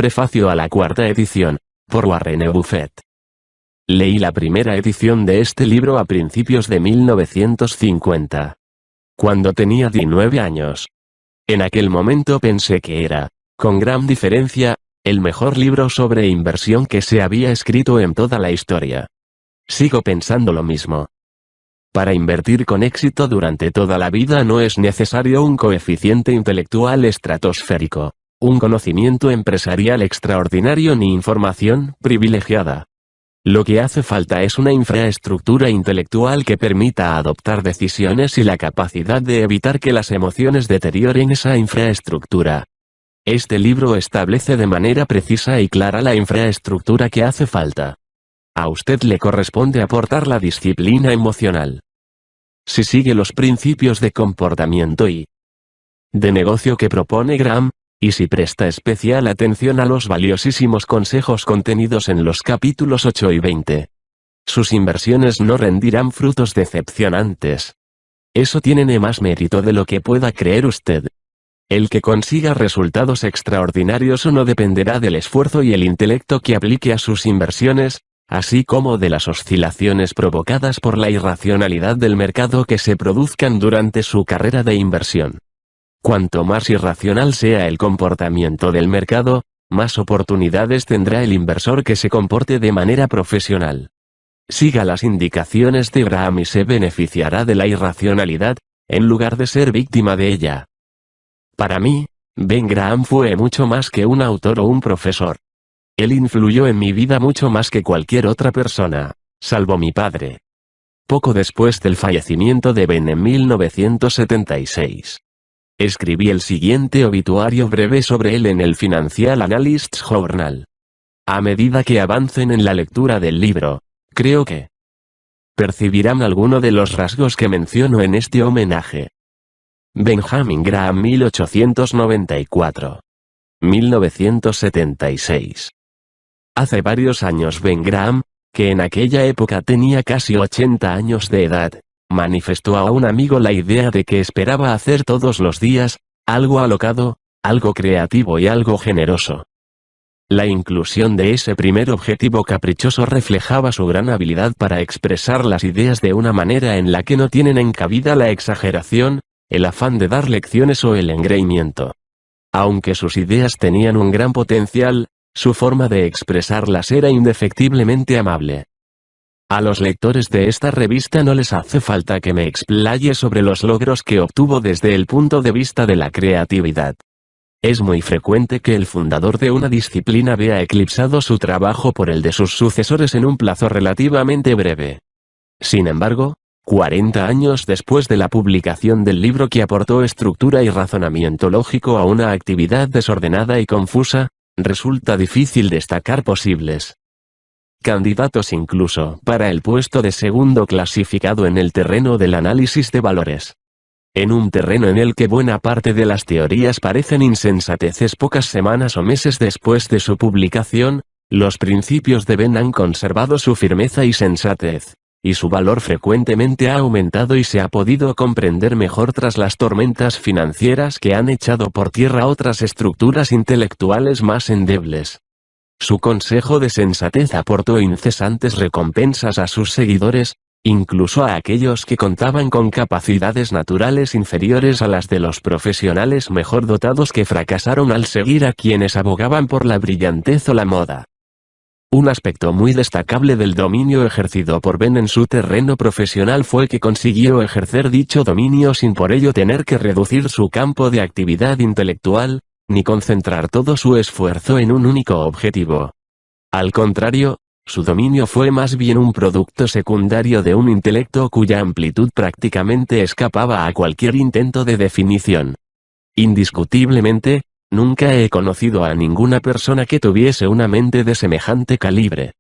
prefacio a la cuarta edición, por Warren Buffett. Leí la primera edición de este libro a principios de 1950. Cuando tenía 19 años. En aquel momento pensé que era, con gran diferencia, el mejor libro sobre inversión que se había escrito en toda la historia. Sigo pensando lo mismo. Para invertir con éxito durante toda la vida no es necesario un coeficiente intelectual estratosférico, un conocimiento empresarial extraordinario ni información privilegiada. Lo que hace falta es una infraestructura intelectual que permita adoptar decisiones y la capacidad de evitar que las emociones deterioren esa infraestructura. Este libro establece de manera precisa y clara la infraestructura que hace falta. A usted le corresponde aportar la disciplina emocional. Si sigue los principios de comportamiento y de negocio que propone Graham, y si presta especial atención a los valiosísimos consejos contenidos en los capítulos 8 y 20, sus inversiones no rendirán frutos decepcionantes. Eso tiene más mérito de lo que pueda creer usted. El que consiga resultados extraordinarios no dependerá del esfuerzo y el intelecto que aplique a sus inversiones, así como de las oscilaciones provocadas por la irracionalidad del mercado que se produzcan durante su carrera de inversión. Cuanto más irracional sea el comportamiento del mercado, más oportunidades tendrá el inversor que se comporte de manera profesional. Siga las indicaciones de Graham y se beneficiará de la irracionalidad, en lugar de ser víctima de ella. Para mí, Ben Graham fue mucho más que un autor o un profesor. Él influyó en mi vida mucho más que cualquier otra persona, salvo mi padre. Poco después del fallecimiento de Ben en 1976. Escribí el siguiente obituario breve sobre él en el Financial Analyst's Journal. A medida que avancen en la lectura del libro, creo que percibirán alguno de los rasgos que menciono en este homenaje. Benjamin Graham 1894. 1976. Hace varios años Ben Graham, que en aquella época tenía casi 80 años de edad, manifestó a un amigo la idea de que esperaba hacer todos los días, algo alocado, algo creativo y algo generoso. La inclusión de ese primer objetivo caprichoso reflejaba su gran habilidad para expresar las ideas de una manera en la que no tienen en cabida la exageración, el afán de dar lecciones o el engreimiento. Aunque sus ideas tenían un gran potencial, su forma de expresarlas era indefectiblemente amable. A los lectores de esta revista no les hace falta que me explaye sobre los logros que obtuvo desde el punto de vista de la creatividad. Es muy frecuente que el fundador de una disciplina vea eclipsado su trabajo por el de sus sucesores en un plazo relativamente breve. Sin embargo, 40 años después de la publicación del libro que aportó estructura y razonamiento lógico a una actividad desordenada y confusa, resulta difícil destacar posibles candidatos incluso para el puesto de segundo clasificado en el terreno del análisis de valores. En un terreno en el que buena parte de las teorías parecen insensateces pocas semanas o meses después de su publicación, los principios de Ben han conservado su firmeza y sensatez, y su valor frecuentemente ha aumentado y se ha podido comprender mejor tras las tormentas financieras que han echado por tierra otras estructuras intelectuales más endebles. Su consejo de sensatez aportó incesantes recompensas a sus seguidores, incluso a aquellos que contaban con capacidades naturales inferiores a las de los profesionales mejor dotados que fracasaron al seguir a quienes abogaban por la brillantez o la moda. Un aspecto muy destacable del dominio ejercido por Ben en su terreno profesional fue que consiguió ejercer dicho dominio sin por ello tener que reducir su campo de actividad intelectual, ni concentrar todo su esfuerzo en un único objetivo. Al contrario, su dominio fue más bien un producto secundario de un intelecto cuya amplitud prácticamente escapaba a cualquier intento de definición. Indiscutiblemente, nunca he conocido a ninguna persona que tuviese una mente de semejante calibre.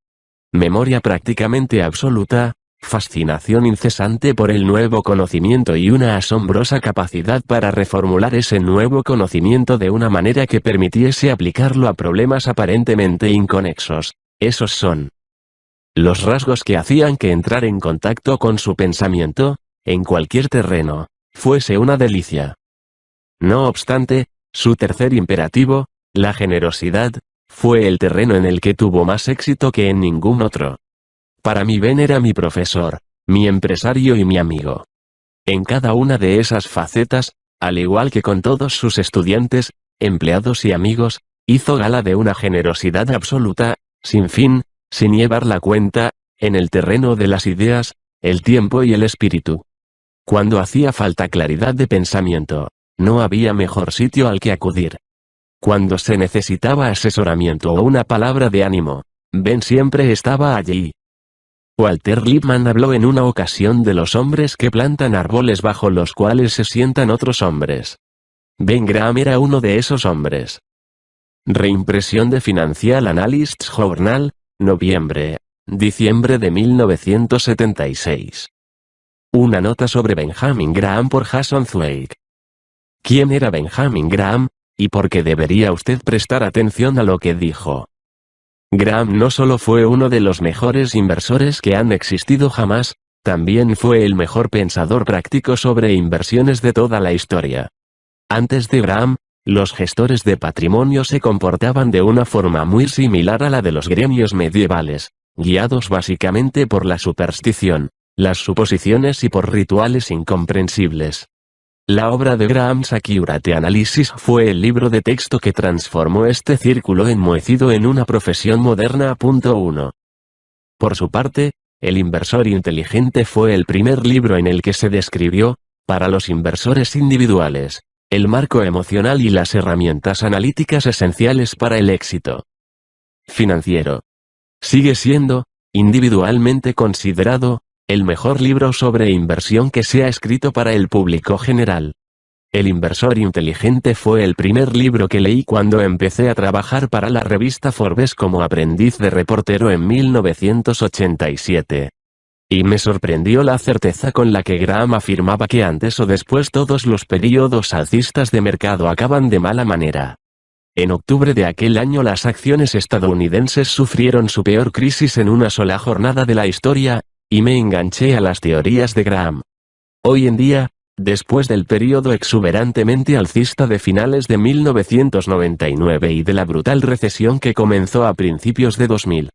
Memoria prácticamente absoluta, fascinación incesante por el nuevo conocimiento y una asombrosa capacidad para reformular ese nuevo conocimiento de una manera que permitiese aplicarlo a problemas aparentemente inconexos. Esos son los rasgos que hacían que entrar en contacto con su pensamiento, en cualquier terreno, fuese una delicia. No obstante, su tercer imperativo, la generosidad, fue el terreno en el que tuvo más éxito que en ningún otro. Para mí Ben era mi profesor, mi empresario y mi amigo. En cada una de esas facetas, al igual que con todos sus estudiantes, empleados y amigos, hizo gala de una generosidad absoluta, sin fin, sin llevar la cuenta, en el terreno de las ideas, el tiempo y el espíritu. Cuando hacía falta claridad de pensamiento, no había mejor sitio al que acudir. Cuando se necesitaba asesoramiento o una palabra de ánimo, Ben siempre estaba allí. Walter Lippmann habló en una ocasión de los hombres que plantan árboles bajo los cuales se sientan otros hombres. Ben Graham era uno de esos hombres. Reimpresión de Financial Analysts Journal, noviembre-diciembre de 1976. Una nota sobre Benjamin Graham por Jason Zweig. ¿Quién era Benjamin Graham, y por qué debería usted prestar atención a lo que dijo? Graham no solo fue uno de los mejores inversores que han existido jamás, también fue el mejor pensador práctico sobre inversiones de toda la historia. Antes de Graham, los gestores de patrimonio se comportaban de una forma muy similar a la de los gremios medievales, guiados básicamente por la superstición, las suposiciones y por rituales incomprensibles. La obra de Graham Accurate Analysis fue el libro de texto que transformó este círculo enmohecido en una profesión moderna. 1. Por su parte, El inversor inteligente fue el primer libro en el que se describió, para los inversores individuales, el marco emocional y las herramientas analíticas esenciales para el éxito financiero. Sigue siendo, individualmente considerado, el mejor libro sobre inversión que se ha escrito para el público general. El inversor inteligente fue el primer libro que leí cuando empecé a trabajar para la revista Forbes como aprendiz de reportero en 1987. Y me sorprendió la certeza con la que Graham afirmaba que antes o después todos los períodos alcistas de mercado acaban de mala manera. En octubre de aquel año las acciones estadounidenses sufrieron su peor crisis en una sola jornada de la historia, y me enganché a las teorías de Graham. Hoy en día, después del período exuberantemente alcista de finales de 1999 y de la brutal recesión que comenzó a principios de 2000,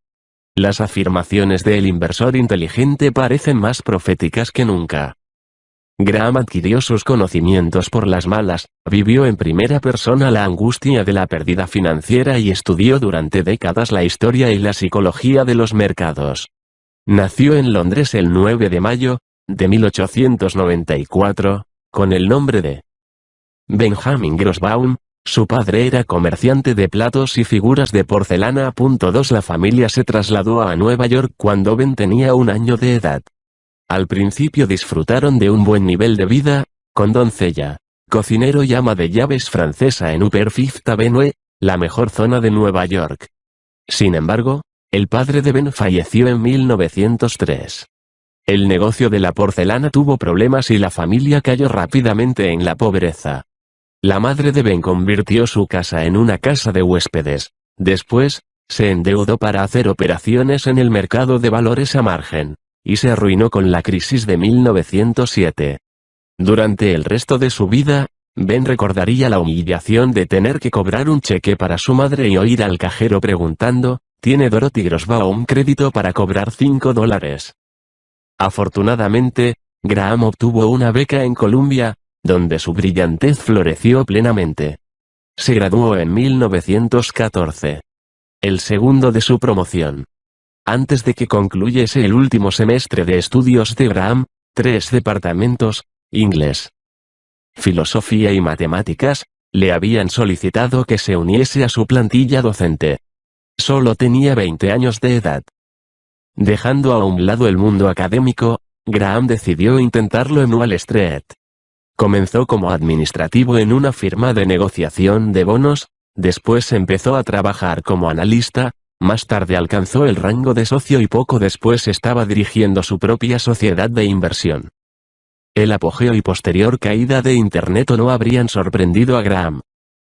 las afirmaciones de El inversor inteligente parecen más proféticas que nunca. Graham adquirió sus conocimientos por las malas, vivió en primera persona la angustia de la pérdida financiera y estudió durante décadas la historia y la psicología de los mercados. Nació en Londres el 9 de mayo, de 1894, con el nombre de Benjamin Grosbaum. Su padre era comerciante de platos y figuras de porcelana. 2 La familia se trasladó a Nueva York cuando Ben tenía 1 año de edad. Al principio disfrutaron de un buen nivel de vida, con doncella, cocinero y ama de llaves francesa en Upper Fifth Avenue, la mejor zona de Nueva York. Sin embargo, el padre de Ben falleció en 1903. El negocio de la porcelana tuvo problemas y la familia cayó rápidamente en la pobreza. La madre de Ben convirtió su casa en una casa de huéspedes. Después, se endeudó para hacer operaciones en el mercado de valores a margen, y se arruinó con la crisis de 1907. Durante el resto de su vida, Ben recordaría la humillación de tener que cobrar un cheque para su madre y oír al cajero preguntando, ¿tiene Dorothy Grosbaum crédito para cobrar $5? Afortunadamente, Graham obtuvo una beca en Columbia, donde su brillantez floreció plenamente. Se graduó en 1914. El segundo de su promoción. Antes de que concluyese el último semestre de estudios de Graham, 3 departamentos, inglés, filosofía y matemáticas, le habían solicitado que se uniese a su plantilla docente. Solo tenía 20 años de edad. Dejando a un lado el mundo académico, Graham decidió intentarlo en Wall Street. Comenzó como administrativo en una firma de negociación de bonos, después empezó a trabajar como analista, más tarde alcanzó el rango de socio y poco después estaba dirigiendo su propia sociedad de inversión. El apogeo y posterior caída de Internet no habrían sorprendido a Graham.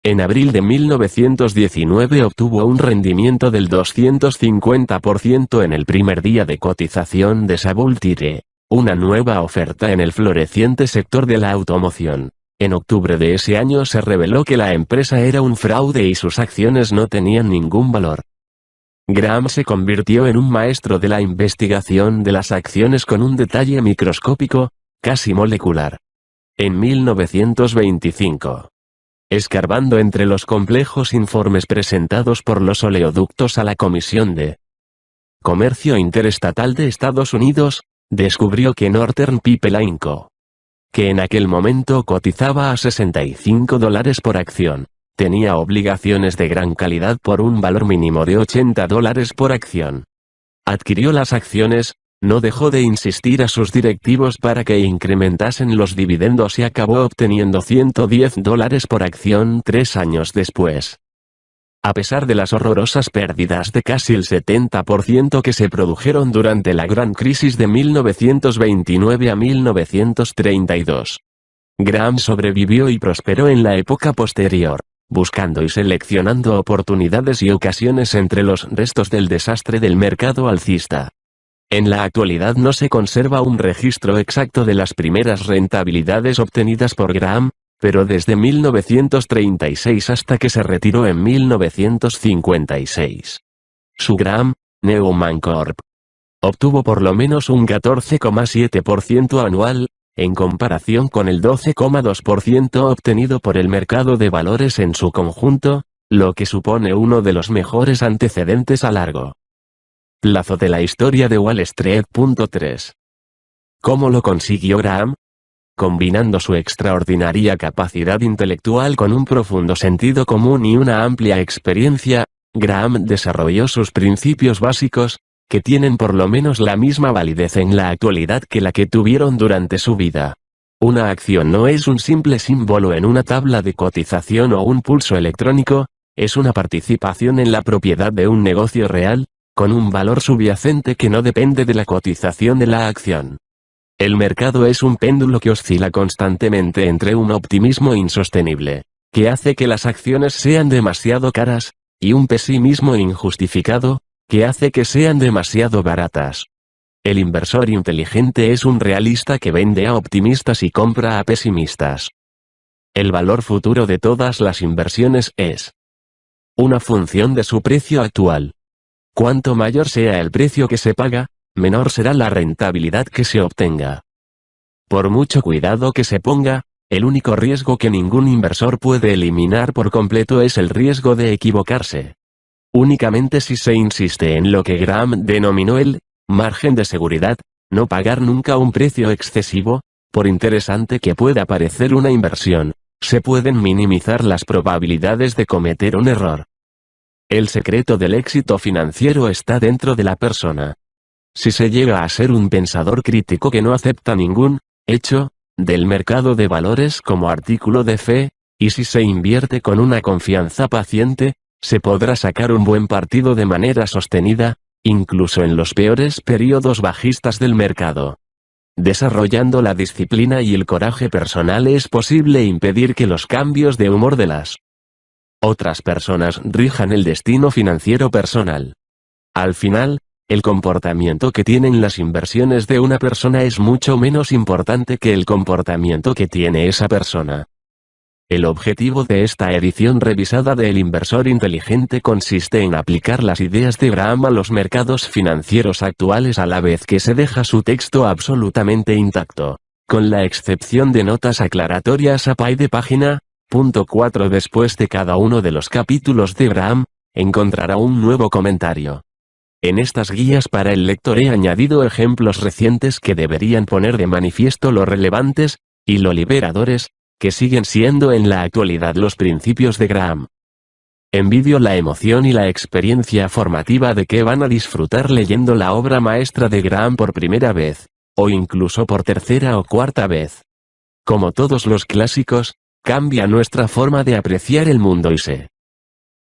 En abril de 1919 obtuvo un rendimiento del 250% en el primer día de cotización de Saboultire, una nueva oferta en el floreciente sector de la automoción. En octubre de ese año se reveló que la empresa era un fraude y sus acciones no tenían ningún valor. Graham se convirtió en un maestro de la investigación de las acciones con un detalle microscópico, casi molecular. En 1925. Escarbando entre los complejos informes presentados por los oleoductos a la Comisión de Comercio Interestatal de Estados Unidos, descubrió que Northern Pipeline Co., que en aquel momento cotizaba a $65 por acción, tenía obligaciones de gran calidad por un valor mínimo de $80 por acción. Adquirió las acciones, no dejó de insistir a sus directivos para que incrementasen los dividendos y acabó obteniendo $110 por acción 3 años después. A pesar de las horrorosas pérdidas de casi el 70% que se produjeron durante la gran crisis de 1929 a 1932. Graham sobrevivió y prosperó en la época posterior, buscando y seleccionando oportunidades y ocasiones entre los restos del desastre del mercado alcista. En la actualidad no se conserva un registro exacto de las primeras rentabilidades obtenidas por Graham, pero desde 1936 hasta que se retiró en 1956. Su Graham, Newman Corp. obtuvo por lo menos un 14,7% anual, en comparación con el 12,2% obtenido por el mercado de valores en su conjunto, lo que supone uno de los mejores antecedentes a largo plazo de la historia de Wall Street. 3. ¿Cómo lo consiguió Graham? Combinando su extraordinaria capacidad intelectual con un profundo sentido común y una amplia experiencia, Graham desarrolló sus principios básicos, que tienen por lo menos la misma validez en la actualidad que la que tuvieron durante su vida. Una acción no es un simple símbolo en una tabla de cotización o un pulso electrónico, es una participación en la propiedad de un negocio real, con un valor subyacente que no depende de la cotización de la acción. El mercado es un péndulo que oscila constantemente entre un optimismo insostenible, que hace que las acciones sean demasiado caras, y un pesimismo injustificado, que hace que sean demasiado baratas. El inversor inteligente es un realista que vende a optimistas y compra a pesimistas. El valor futuro de todas las inversiones es una función de su precio actual. Cuanto mayor sea el precio que se paga, menor será la rentabilidad que se obtenga. Por mucho cuidado que se ponga, el único riesgo que ningún inversor puede eliminar por completo es el riesgo de equivocarse. Únicamente si se insiste en lo que Graham denominó el margen de seguridad, no pagar nunca un precio excesivo, por interesante que pueda parecer una inversión, se pueden minimizar las probabilidades de cometer un error. El secreto del éxito financiero está dentro de la persona. Si se llega a ser un pensador crítico que no acepta ningún hecho del mercado de valores como artículo de fe, y si se invierte con una confianza paciente, se podrá sacar un buen partido de manera sostenida, incluso en los peores periodos bajistas del mercado. Desarrollando la disciplina y el coraje personal es posible impedir que los cambios de humor de las otras personas rijan el destino financiero personal. Al final, el comportamiento que tienen las inversiones de una persona es mucho menos importante que el comportamiento que tiene esa persona. El objetivo de esta edición revisada de El Inversor Inteligente consiste en aplicar las ideas de Graham a los mercados financieros actuales a la vez que se deja su texto absolutamente intacto, con la excepción de notas aclaratorias a pie de página. 4. Después de cada uno de los capítulos de Graham, encontrará un nuevo comentario. En estas guías para el lector he añadido ejemplos recientes que deberían poner de manifiesto lo relevantes, y lo liberadores, que siguen siendo en la actualidad los principios de Graham. Envidio la emoción y la experiencia formativa de que van a disfrutar leyendo la obra maestra de Graham por primera vez, o incluso por tercera o cuarta vez. Como todos los clásicos, cambia nuestra forma de apreciar el mundo y se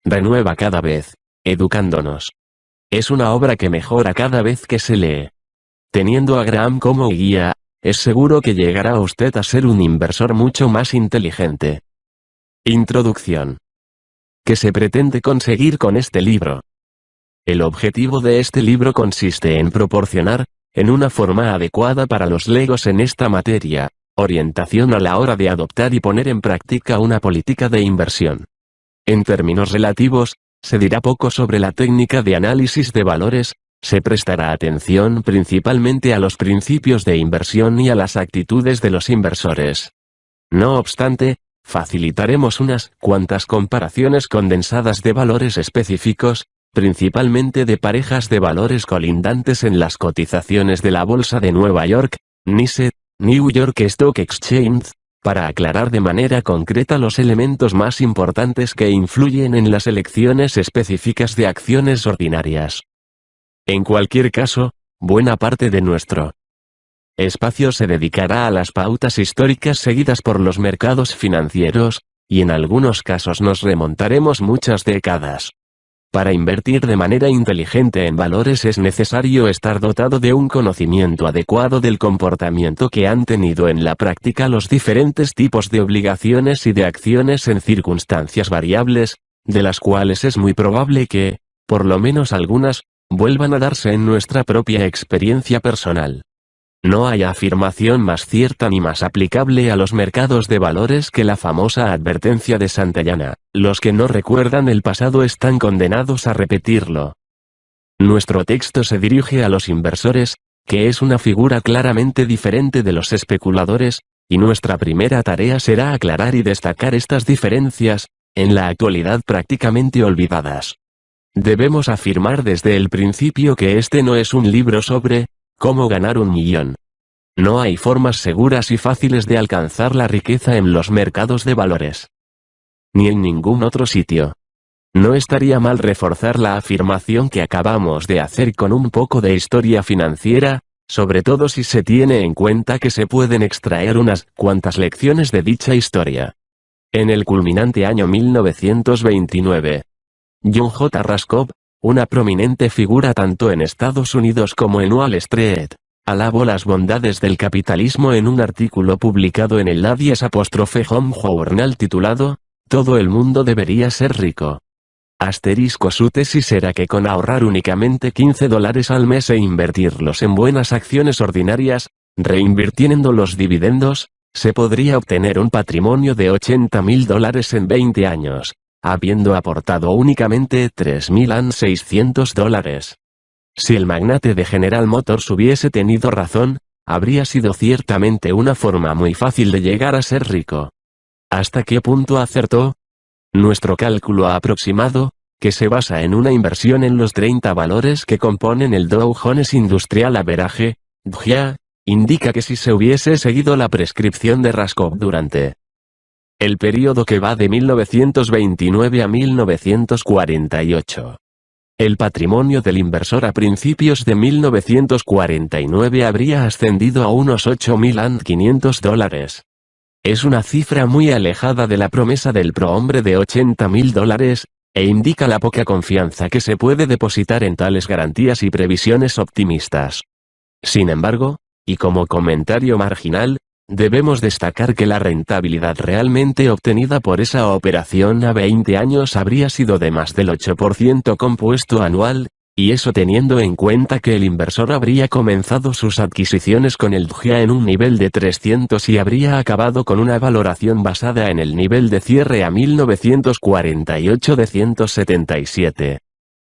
renueva cada vez, educándonos. Es una obra que mejora cada vez que se lee. Teniendo a Graham como guía, es seguro que llegará usted a ser un inversor mucho más inteligente. Introducción. ¿Qué se pretende conseguir con este libro? El objetivo de este libro consiste en proporcionar, en una forma adecuada para los legos en esta materia, Orientación a la hora de adoptar y poner en práctica una política de inversión. En términos relativos, se dirá poco sobre la técnica de análisis de valores, se prestará atención principalmente a los principios de inversión y a las actitudes de los inversores. No obstante, facilitaremos unas cuantas comparaciones condensadas de valores específicos, principalmente de parejas de valores colindantes en las cotizaciones de la Bolsa de Nueva York, NYSE, New York Stock Exchange, para aclarar de manera concreta los elementos más importantes que influyen en las elecciones específicas de acciones ordinarias. En cualquier caso, buena parte de nuestro espacio se dedicará a las pautas históricas seguidas por los mercados financieros, y en algunos casos nos remontaremos muchas décadas. Para invertir de manera inteligente en valores es necesario estar dotado de un conocimiento adecuado del comportamiento que han tenido en la práctica los diferentes tipos de obligaciones y de acciones en circunstancias variables, de las cuales es muy probable que, por lo menos algunas, vuelvan a darse en nuestra propia experiencia personal. No hay afirmación más cierta ni más aplicable a los mercados de valores que la famosa advertencia de Santayana: los que no recuerdan el pasado están condenados a repetirlo. Nuestro texto se dirige a los inversores, que es una figura claramente diferente de los especuladores, y nuestra primera tarea será aclarar y destacar estas diferencias, en la actualidad prácticamente olvidadas. Debemos afirmar desde el principio que este no es un libro sobre cómo ganar 1 millón. No hay formas seguras y fáciles de alcanzar la riqueza en los mercados de valores. Ni en ningún otro sitio. No estaría mal reforzar la afirmación que acabamos de hacer con un poco de historia financiera, sobre todo si se tiene en cuenta que se pueden extraer unas cuantas lecciones de dicha historia. En el culminante año 1929, John J. Raskob, una prominente figura tanto en Estados Unidos como en Wall Street, alabó las bondades del capitalismo en un artículo publicado en el Ladies' Journal titulado «Todo el mundo debería ser rico». Su tesis era que con ahorrar únicamente $15 al mes e invertirlos en buenas acciones ordinarias, reinvirtiendo los dividendos, se podría obtener un patrimonio de $80.000 en 20 años. Habiendo aportado únicamente $3.600. Si el magnate de General Motors hubiese tenido razón, habría sido ciertamente una forma muy fácil de llegar a ser rico. ¿Hasta qué punto acertó? Nuestro cálculo aproximado, que se basa en una inversión en los 30 valores que componen el Dow Jones Industrial Average, DJA, indica que si se hubiese seguido la prescripción de Raskob durante el período que va de 1929 a 1948. El patrimonio del inversor a principios de 1949 habría ascendido a unos $8.500. Es una cifra muy alejada de la promesa del prohombre de $80.000, e indica la poca confianza que se puede depositar en tales garantías y previsiones optimistas. Sin embargo, y como comentario marginal, debemos destacar que la rentabilidad realmente obtenida por esa operación a 20 años habría sido de más del 8% compuesto anual, y eso teniendo en cuenta que el inversor habría comenzado sus adquisiciones con el DJA en un nivel de 300 y habría acabado con una valoración basada en el nivel de cierre a 1948 de 177.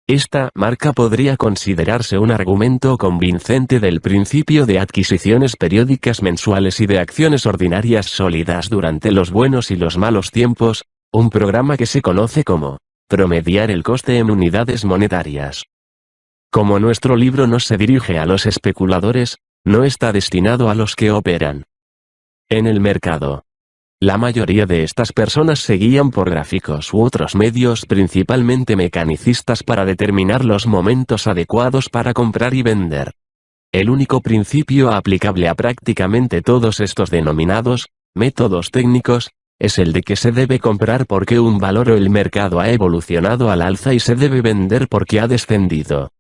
Esta marca podría considerarse un argumento convincente del principio de adquisiciones periódicas mensuales y de acciones ordinarias sólidas durante los buenos y los malos tiempos, un programa que se conoce como promediar el coste en unidades monetarias. Como nuestro libro no se dirige a los especuladores, no está destinado a los que operan en el mercado. La mayoría de estas personas se guían por gráficos u otros medios principalmente mecanicistas para determinar los momentos adecuados para comprar y vender. El único principio aplicable a prácticamente todos estos denominados métodos técnicos es el de que se debe comprar porque un valor o el mercado ha evolucionado al alza y se debe vender porque ha descendido.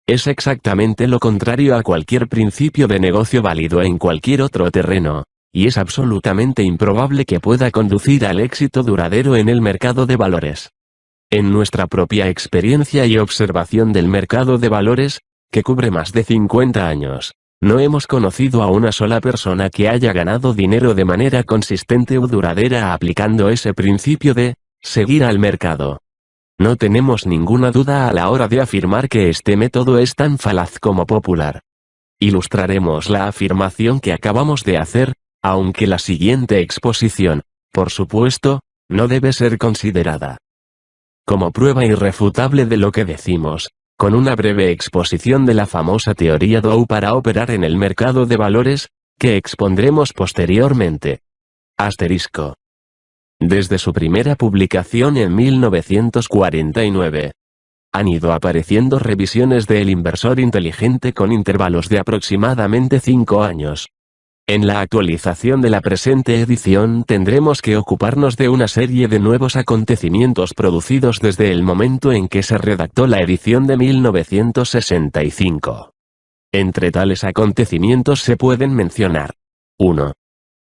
Es exactamente lo contrario a cualquier principio de negocio válido en cualquier otro terreno. Y es absolutamente improbable que pueda conducir al éxito duradero en el mercado de valores. En nuestra propia experiencia y observación del mercado de valores, que cubre más de 50 años, No hemos conocido a una sola persona que haya ganado dinero de manera consistente o duradera aplicando ese principio de seguir al mercado. No tenemos ninguna duda a la hora de afirmar que este método es tan falaz como popular. Ilustraremos la afirmación que acabamos de hacer, aunque la siguiente exposición, por supuesto, no debe ser considerada como prueba irrefutable de lo que decimos, con una breve exposición de la famosa teoría Dow para operar en el mercado de valores, que expondremos posteriormente. Asterisco. Desde su primera publicación en 1949, han ido apareciendo revisiones de El inversor inteligente con intervalos de aproximadamente 5 años. En la actualización de la presente edición tendremos que ocuparnos de una serie de nuevos acontecimientos producidos desde el momento en que se redactó la edición de 1965. Entre tales acontecimientos se pueden mencionar: 1.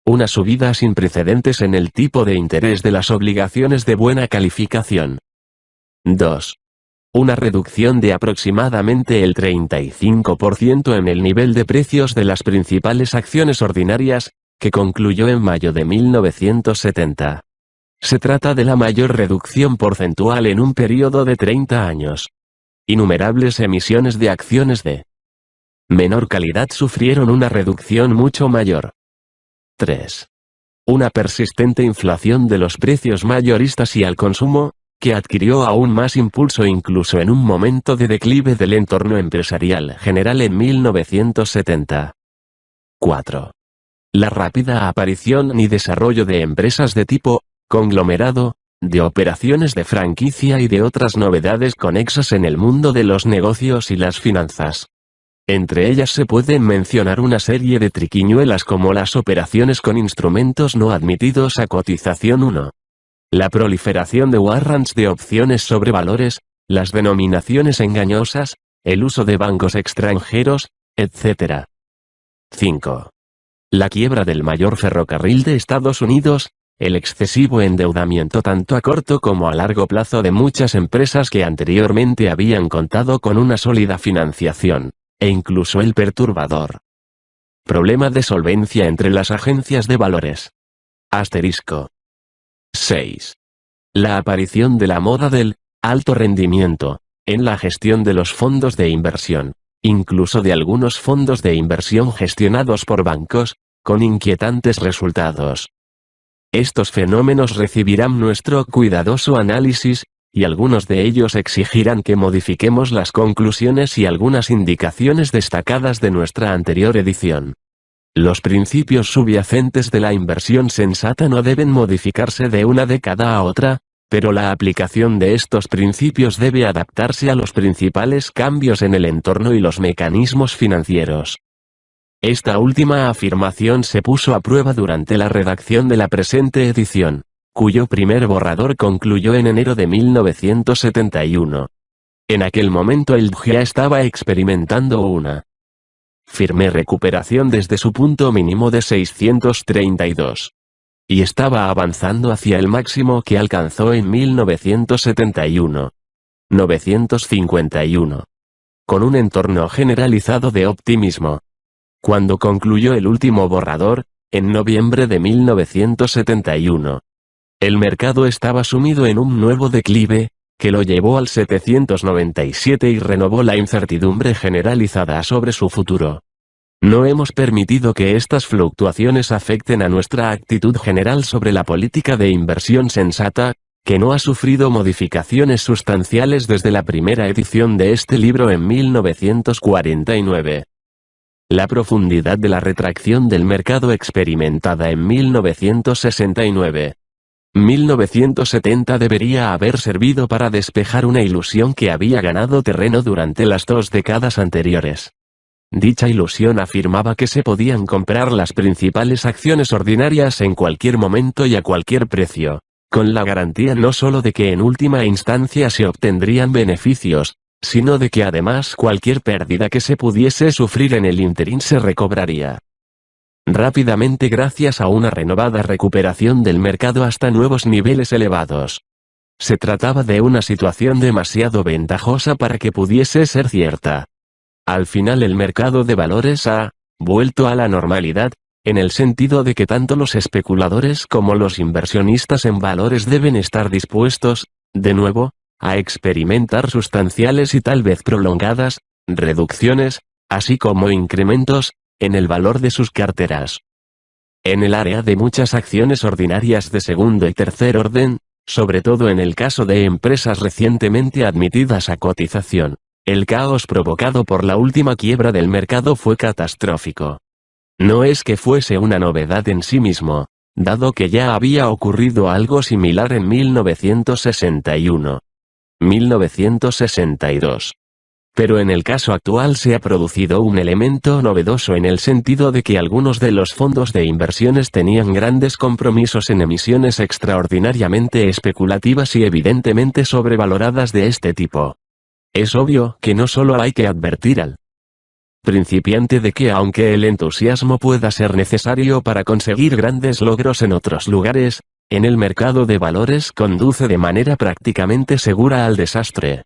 Una subida sin precedentes en el tipo de interés de las obligaciones de buena calificación. 2. Una reducción de aproximadamente el 35% en el nivel de precios de las principales acciones ordinarias, que concluyó en mayo de 1970. Se trata de la mayor reducción porcentual en un periodo de 30 años. Innumerables emisiones de acciones de menor calidad sufrieron una reducción mucho mayor. 3. Una persistente inflación de los precios mayoristas y al consumo, que adquirió aún más impulso incluso en un momento de declive del entorno empresarial general en 1970. 4. La rápida aparición y desarrollo de empresas de tipo conglomerado, de operaciones de franquicia y de otras novedades conexas en el mundo de los negocios y las finanzas. Entre ellas se pueden mencionar una serie de triquiñuelas como las operaciones con instrumentos no admitidos a cotización 1. La proliferación de warrants de opciones sobre valores, las denominaciones engañosas, el uso de bancos extranjeros, etc. 5. La quiebra del mayor ferrocarril de Estados Unidos, el excesivo endeudamiento tanto a corto como a largo plazo de muchas empresas que anteriormente habían contado con una sólida financiación, e incluso el perturbador problema de solvencia entre las agencias de valores. Asterisco. 6. La aparición de la moda del alto rendimiento en la gestión de los fondos de inversión, incluso de algunos fondos de inversión gestionados por bancos, con inquietantes resultados. Estos fenómenos recibirán nuestro cuidadoso análisis, y algunos de ellos exigirán que modifiquemos las conclusiones y algunas indicaciones destacadas de nuestra anterior edición. Los principios subyacentes de la inversión sensata no deben modificarse de una década a otra, pero la aplicación de estos principios debe adaptarse a los principales cambios en el entorno y los mecanismos financieros. Esta última afirmación se puso a prueba durante la redacción de la presente edición, cuyo primer borrador concluyó en enero de 1971. En aquel momento el DJA estaba experimentando una firme recuperación desde su punto mínimo de 632. Y estaba avanzando hacia el máximo que alcanzó en 1971. 951. Con un entorno generalizado de optimismo. Cuando concluyó el último borrador, en noviembre de 1971. El mercado estaba sumido en un nuevo declive, que lo llevó al 797 y renovó la incertidumbre generalizada sobre su futuro. No hemos permitido que estas fluctuaciones afecten a nuestra actitud general sobre la política de inversión sensata, que no ha sufrido modificaciones sustanciales desde la primera edición de este libro en 1949. La profundidad de la retracción del mercado experimentada en 1969. 1970 debería haber servido para despejar una ilusión que había ganado terreno durante las 2 décadas anteriores. Dicha ilusión afirmaba que se podían comprar las principales acciones ordinarias en cualquier momento y a cualquier precio, con la garantía no solo de que en última instancia se obtendrían beneficios, sino de que además cualquier pérdida que se pudiese sufrir en el ínterin se recobraría rápidamente gracias a una renovada recuperación del mercado hasta nuevos niveles elevados. Se trataba de una situación demasiado ventajosa para que pudiese ser cierta. Al final el mercado de valores ha vuelto a la normalidad, en el sentido de que tanto los especuladores como los inversionistas en valores deben estar dispuestos, de nuevo, a experimentar sustanciales y tal vez prolongadas, reducciones, así como incrementos, en el valor de sus carteras. En el área de muchas acciones ordinarias de segundo y tercer orden, sobre todo en el caso de empresas recientemente admitidas a cotización, el caos provocado por la última quiebra del mercado fue catastrófico. No es que fuese una novedad en sí mismo, dado que ya había ocurrido algo similar en 1961. 1962. Pero en el caso actual se ha producido un elemento novedoso en el sentido de que algunos de los fondos de inversiones tenían grandes compromisos en emisiones extraordinariamente especulativas y evidentemente sobrevaloradas de este tipo. Es obvio que no solo hay que advertir al principiante de que aunque el entusiasmo pueda ser necesario para conseguir grandes logros en otros lugares, en el mercado de valores conduce de manera prácticamente segura al desastre.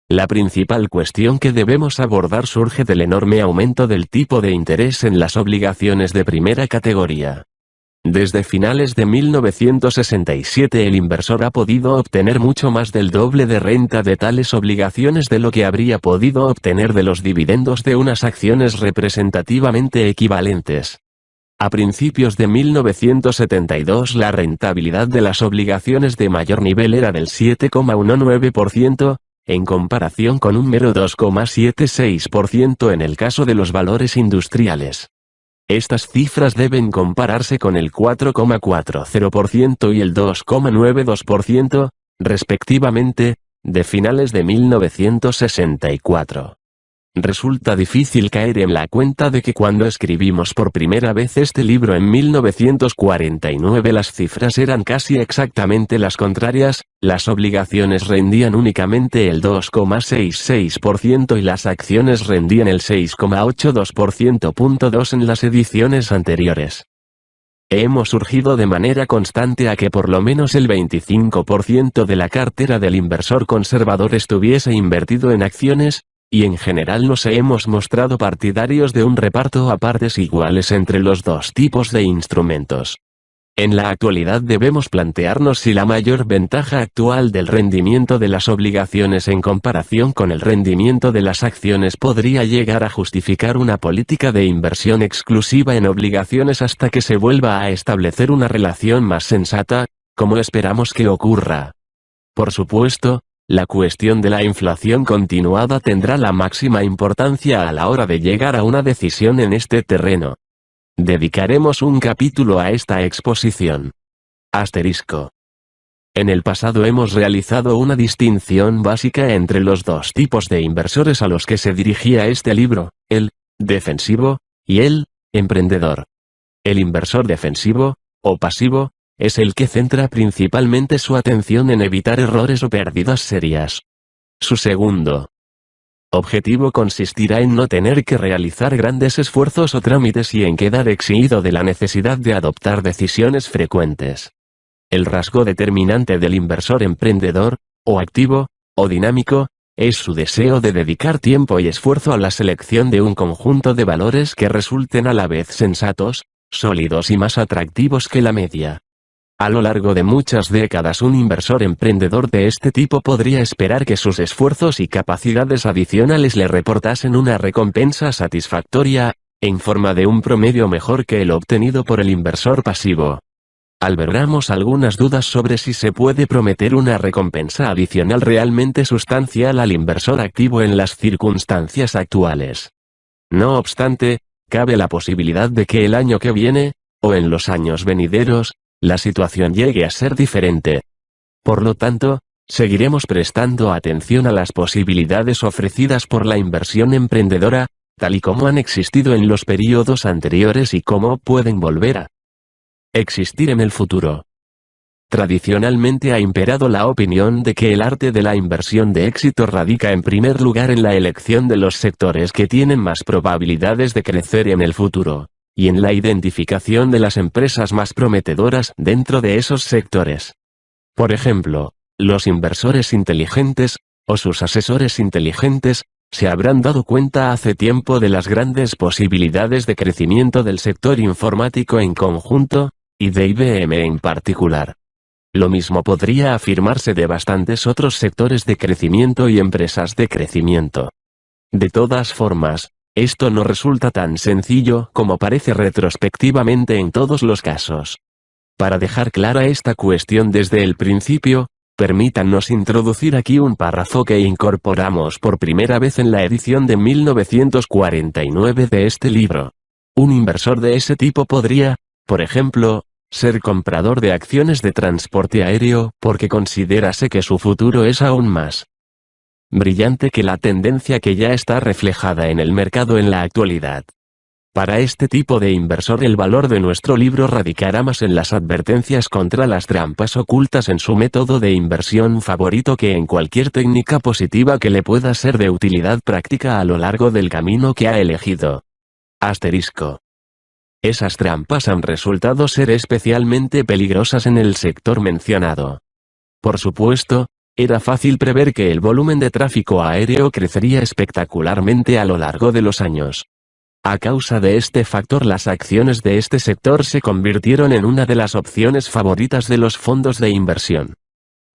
La principal cuestión que debemos abordar surge del enorme aumento del tipo de interés en las obligaciones de primera categoría. Desde finales de 1967 el inversor ha podido obtener mucho más del doble de renta de tales obligaciones de lo que habría podido obtener de los dividendos de unas acciones representativamente equivalentes. A principios de 1972 la rentabilidad de las obligaciones de mayor nivel era del 7,19%, en comparación con un mero 2,76% en el caso de los valores industriales. Estas cifras deben compararse con el 4,40% y el 2,92%, respectivamente, de finales de 1964. Resulta difícil caer en la cuenta de que cuando escribimos por primera vez este libro en 1949 las cifras eran casi exactamente las contrarias, las obligaciones rendían únicamente el 2,66% y las acciones rendían el 6,82%. En las ediciones anteriores hemos urgido de manera constante a que por lo menos el 25% de la cartera del inversor conservador estuviese invertido en acciones, y en general nos hemos mostrado partidarios de un reparto a partes iguales entre los dos tipos de instrumentos. En la actualidad debemos plantearnos si la mayor ventaja actual del rendimiento de las obligaciones en comparación con el rendimiento de las acciones podría llegar a justificar una política de inversión exclusiva en obligaciones hasta que se vuelva a establecer una relación más sensata, como esperamos que ocurra. Por supuesto, la cuestión de la inflación continuada tendrá la máxima importancia a la hora de llegar a una decisión en este terreno. Dedicaremos un capítulo a esta exposición. Asterisco. En el pasado hemos realizado una distinción básica entre los dos tipos de inversores a los que se dirigía este libro, el defensivo y el emprendedor. El inversor defensivo, o pasivo, es el que centra principalmente su atención en evitar errores o pérdidas serias. Su segundo objetivo consistirá en no tener que realizar grandes esfuerzos o trámites y en quedar eximido de la necesidad de adoptar decisiones frecuentes. El rasgo determinante del inversor emprendedor, o activo, o dinámico, es su deseo de dedicar tiempo y esfuerzo a la selección de un conjunto de valores que resulten a la vez sensatos, sólidos y más atractivos que la media. A lo largo de muchas décadas un inversor emprendedor de este tipo podría esperar que sus esfuerzos y capacidades adicionales le reportasen una recompensa satisfactoria, en forma de un promedio mejor que el obtenido por el inversor pasivo. Albergamos algunas dudas sobre si se puede prometer una recompensa adicional realmente sustancial al inversor activo en las circunstancias actuales. No obstante, cabe la posibilidad de que el año que viene, o en los años venideros, la situación llegue a ser diferente. Por lo tanto, seguiremos prestando atención a las posibilidades ofrecidas por la inversión emprendedora, tal y como han existido en los períodos anteriores y cómo pueden volver a existir en el futuro. Tradicionalmente ha imperado la opinión de que el arte de la inversión de éxito radica en primer lugar en la elección de los sectores que tienen más probabilidades de crecer en el futuro, y en la identificación de las empresas más prometedoras dentro de esos sectores. Por ejemplo, los inversores inteligentes, o sus asesores inteligentes, se habrán dado cuenta hace tiempo de las grandes posibilidades de crecimiento del sector informático en conjunto, y de IBM en particular. Lo mismo podría afirmarse de bastantes otros sectores de crecimiento y empresas de crecimiento. De todas formas, esto no resulta tan sencillo como parece retrospectivamente en todos los casos. Para dejar clara esta cuestión desde el principio, permítanos introducir aquí un párrafo que incorporamos por primera vez en la edición de 1949 de este libro. Un inversor de ese tipo podría, por ejemplo, ser comprador de acciones de transporte aéreo porque considerase que su futuro es aún más brillante que la tendencia que ya está reflejada en el mercado en la actualidad. Para este tipo de inversor el valor de nuestro libro radicará más en las advertencias contra las trampas ocultas en su método de inversión favorito que en cualquier técnica positiva que le pueda ser de utilidad práctica a lo largo del camino que ha elegido. Asterisco. Esas trampas han resultado ser especialmente peligrosas en el sector mencionado. Por supuesto, era fácil prever que el volumen de tráfico aéreo crecería espectacularmente a lo largo de los años. A causa de este factor las acciones de este sector se convirtieron en una de las opciones favoritas de los fondos de inversión.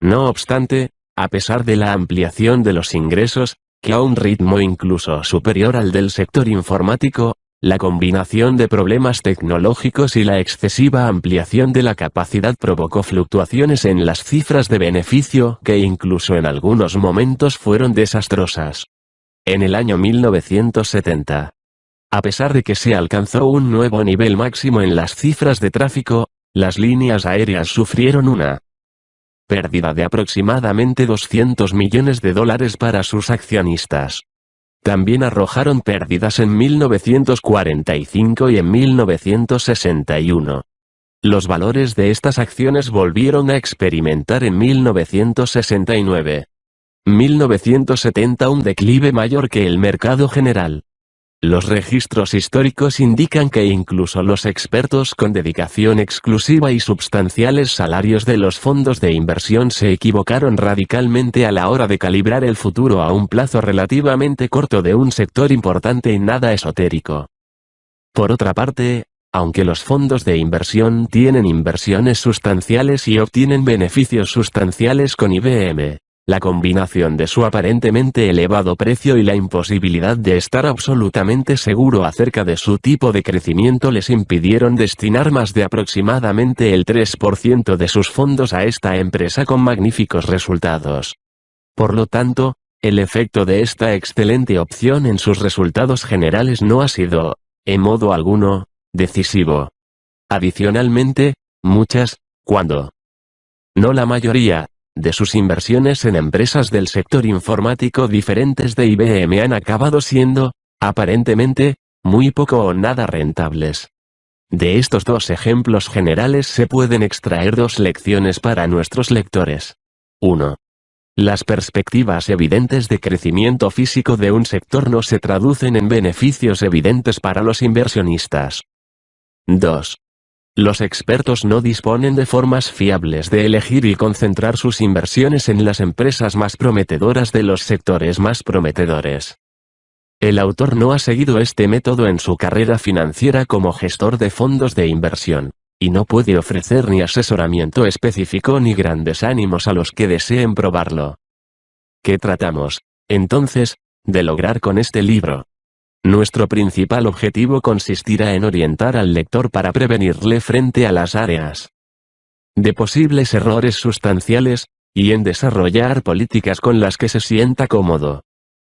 No obstante, a pesar de la ampliación de los ingresos, que a un ritmo incluso superior al del sector informático, la combinación de problemas tecnológicos y la excesiva ampliación de la capacidad provocó fluctuaciones en las cifras de beneficio que incluso en algunos momentos fueron desastrosas. En el año 1970, a pesar de que se alcanzó un nuevo nivel máximo en las cifras de tráfico, las líneas aéreas sufrieron una pérdida de aproximadamente $200 millones para sus accionistas. También arrojaron pérdidas en 1945 y en 1961. Los valores de estas acciones volvieron a experimentar en 1969. 1970 un declive mayor que el mercado general. Los registros históricos indican que incluso los expertos con dedicación exclusiva y substanciales salarios de los fondos de inversión se equivocaron radicalmente a la hora de calibrar el futuro a un plazo relativamente corto de un sector importante y nada esotérico. Por otra parte, aunque los fondos de inversión tienen inversiones sustanciales y obtienen beneficios sustanciales con IBM, la combinación de su aparentemente elevado precio y la imposibilidad de estar absolutamente seguro acerca de su tipo de crecimiento les impidieron destinar más de aproximadamente el 3% de sus fondos a esta empresa con magníficos resultados. Por lo tanto, el efecto de esta excelente opción en sus resultados generales no ha sido, en modo alguno, decisivo. Adicionalmente, muchas, cuando no la mayoría, de sus inversiones en empresas del sector informático diferentes de IBM han acabado siendo, aparentemente, muy poco o nada rentables. De estos dos ejemplos generales se pueden extraer dos lecciones para nuestros lectores. 1. Las perspectivas evidentes de crecimiento físico de un sector no se traducen en beneficios evidentes para los inversionistas. 2. Los expertos no disponen de formas fiables de elegir y concentrar sus inversiones en las empresas más prometedoras de los sectores más prometedores. El autor no ha seguido este método en su carrera financiera como gestor de fondos de inversión, y no puede ofrecer ni asesoramiento específico ni grandes ánimos a los que deseen probarlo. ¿Qué tratamos, entonces, de lograr con este libro? Nuestro principal objetivo consistirá en orientar al lector para prevenirle frente a las áreas de posibles errores sustanciales, y en desarrollar políticas con las que se sienta cómodo.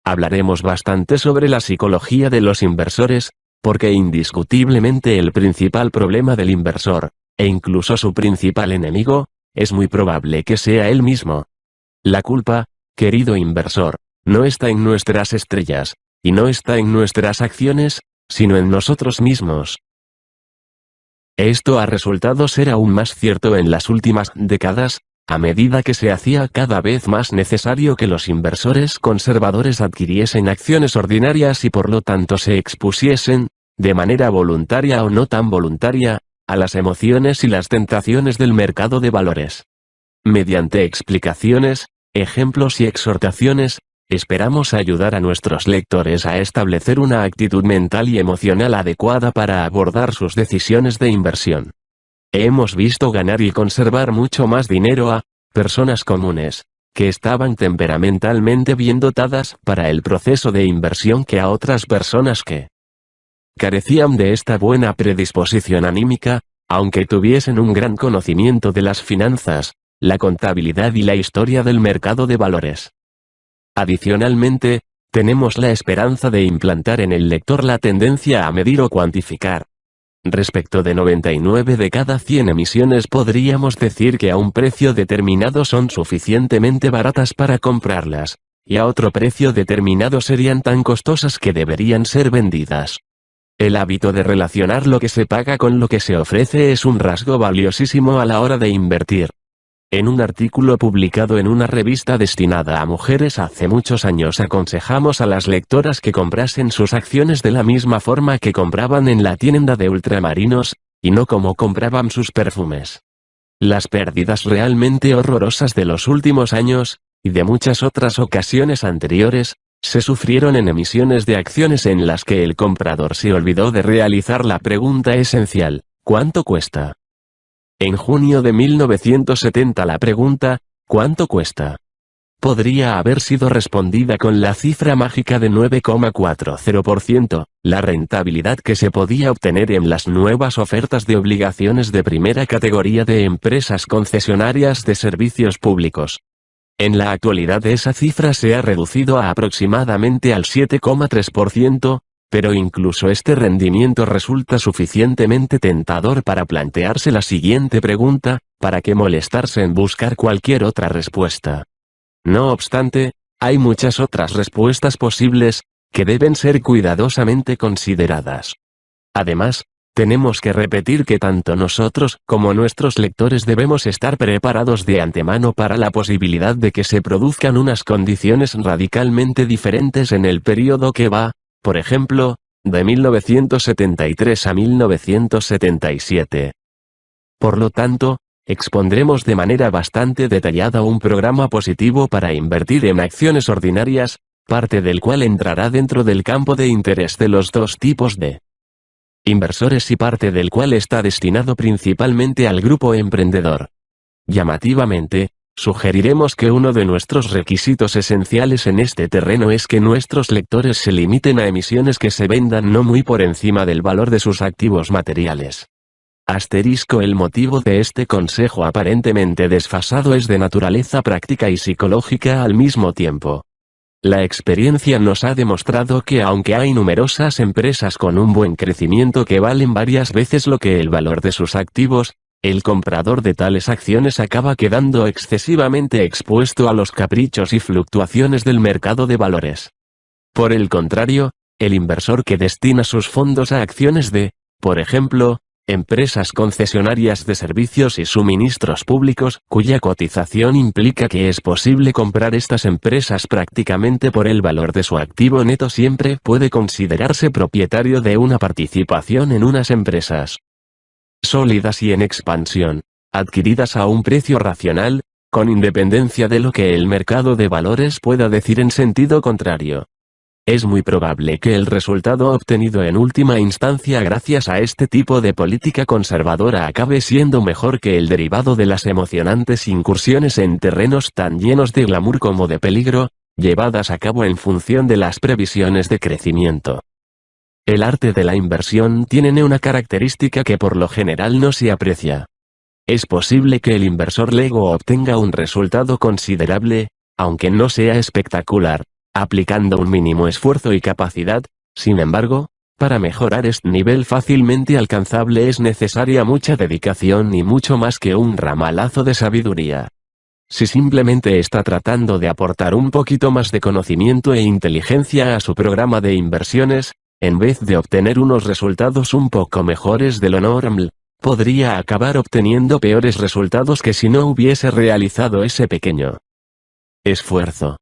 Hablaremos bastante sobre la psicología de los inversores, porque indiscutiblemente el principal problema del inversor, e incluso su principal enemigo, es muy probable que sea él mismo. La culpa, querido inversor, no está en nuestras estrellas, y no está en nuestras acciones, sino en nosotros mismos. Esto ha resultado ser aún más cierto en las últimas décadas, a medida que se hacía cada vez más necesario que los inversores conservadores adquiriesen acciones ordinarias y por lo tanto se expusiesen, de manera voluntaria o no tan voluntaria, a las emociones y las tentaciones del mercado de valores. Mediante explicaciones, ejemplos y exhortaciones, Esperamos ayudar a nuestros lectores a establecer una actitud mental y emocional adecuada para abordar sus decisiones de inversión. Hemos visto ganar y conservar mucho más dinero a personas comunes, que estaban temperamentalmente bien dotadas para el proceso de inversión, que a otras personas que carecían de esta buena predisposición anímica, aunque tuviesen un gran conocimiento de las finanzas, la contabilidad y la historia del mercado de valores. Adicionalmente, tenemos la esperanza de implantar en el lector la tendencia a medir o cuantificar. Respecto de 99 de cada 100 emisiones podríamos decir que a un precio determinado son suficientemente baratas para comprarlas, y a otro precio determinado serían tan costosas que deberían ser vendidas. El hábito de relacionar lo que se paga con lo que se ofrece es un rasgo valiosísimo a la hora de invertir. En un artículo publicado en una revista destinada a mujeres hace muchos años aconsejamos a las lectoras que comprasen sus acciones de la misma forma que compraban en la tienda de ultramarinos, y no como compraban sus perfumes. Las pérdidas realmente horrorosas de los últimos años, y de muchas otras ocasiones anteriores, se sufrieron en emisiones de acciones en las que el comprador se olvidó de realizar la pregunta esencial: ¿cuánto cuesta? En junio de 1970 la pregunta, ¿cuánto cuesta?, podría haber sido respondida con la cifra mágica de 9,40%, la rentabilidad que se podía obtener en las nuevas ofertas de obligaciones de primera categoría de empresas concesionarias de servicios públicos. En la actualidad esa cifra se ha reducido a aproximadamente al 7,3%, pero incluso este rendimiento resulta suficientemente tentador para plantearse la siguiente pregunta: ¿para qué molestarse en buscar cualquier otra respuesta? No obstante, hay muchas otras respuestas posibles, que deben ser cuidadosamente consideradas. Además, tenemos que repetir que tanto nosotros como nuestros lectores debemos estar preparados de antemano para la posibilidad de que se produzcan unas condiciones radicalmente diferentes en el periodo que va, por ejemplo, de 1973 a 1977. Por lo tanto, expondremos de manera bastante detallada un programa positivo para invertir en acciones ordinarias, parte del cual entrará dentro del campo de interés de los dos tipos de inversores y parte del cual está destinado principalmente al grupo emprendedor. Llamativamente, sugeriremos que uno de nuestros requisitos esenciales en este terreno es que nuestros lectores se limiten a emisiones que se vendan no muy por encima del valor de sus activos materiales. El motivo de este consejo aparentemente desfasado es de naturaleza práctica y psicológica al mismo tiempo. La experiencia nos ha demostrado que aunque hay numerosas empresas con un buen crecimiento que valen varias veces lo que el valor de sus activos, el comprador de tales acciones acaba quedando excesivamente expuesto a los caprichos y fluctuaciones del mercado de valores. Por el contrario, el inversor que destina sus fondos a acciones de, por ejemplo, empresas concesionarias de servicios y suministros públicos, cuya cotización implica que es posible comprar estas empresas prácticamente por el valor de su activo neto, siempre puede considerarse propietario de una participación en unas empresas sólidas y en expansión, adquiridas a un precio racional, con independencia de lo que el mercado de valores pueda decir en sentido contrario. Es muy probable que el resultado obtenido en última instancia gracias a este tipo de política conservadora acabe siendo mejor que el derivado de las emocionantes incursiones en terrenos tan llenos de glamour como de peligro, llevadas a cabo en función de las previsiones de crecimiento. El arte de la inversión tiene una característica que por lo general no se aprecia. Es posible que el inversor luego obtenga un resultado considerable, aunque no sea espectacular, aplicando un mínimo esfuerzo y capacidad. Sin embargo, para mejorar este nivel fácilmente alcanzable es necesaria mucha dedicación y mucho más que un ramalazo de sabiduría. Si simplemente está tratando de aportar un poquito más de conocimiento e inteligencia a su programa de inversiones, en vez de obtener unos resultados un poco mejores de lo normal, podría acabar obteniendo peores resultados que si no hubiese realizado ese pequeño esfuerzo.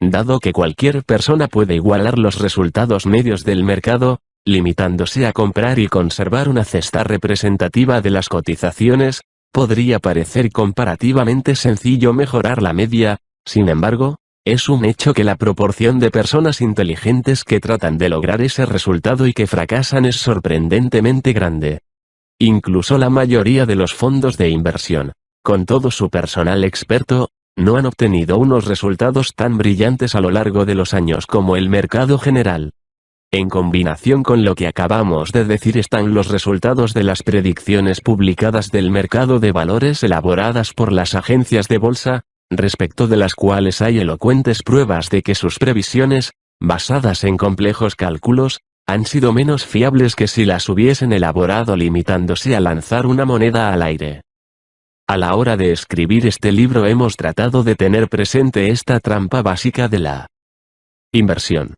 Dado que cualquier persona puede igualar los resultados medios del mercado, limitándose a comprar y conservar una cesta representativa de las cotizaciones, podría parecer comparativamente sencillo mejorar la media. Sin embargo, es un hecho que la proporción de personas inteligentes que tratan de lograr ese resultado y que fracasan es sorprendentemente grande. Incluso la mayoría de los fondos de inversión, con todo su personal experto, no han obtenido unos resultados tan brillantes a lo largo de los años como el mercado general. En combinación con lo que acabamos de decir están los resultados de las predicciones publicadas del mercado de valores elaboradas por las agencias de bolsa, respecto de las cuales hay elocuentes pruebas de que sus previsiones, basadas en complejos cálculos, han sido menos fiables que si las hubiesen elaborado limitándose a lanzar una moneda al aire. A la hora de escribir este libro hemos tratado de tener presente esta trampa básica de la inversión.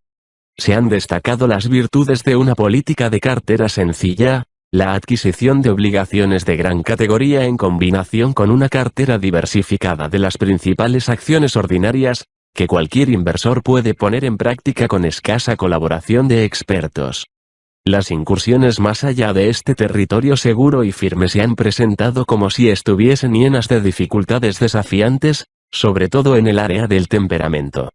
Se han destacado las virtudes de una política de cartera sencilla, la adquisición de obligaciones de gran categoría en combinación con una cartera diversificada de las principales acciones ordinarias, que cualquier inversor puede poner en práctica con escasa colaboración de expertos. Las incursiones más allá de este territorio seguro y firme se han presentado como si estuviesen llenas de dificultades desafiantes, sobre todo en el área del temperamento.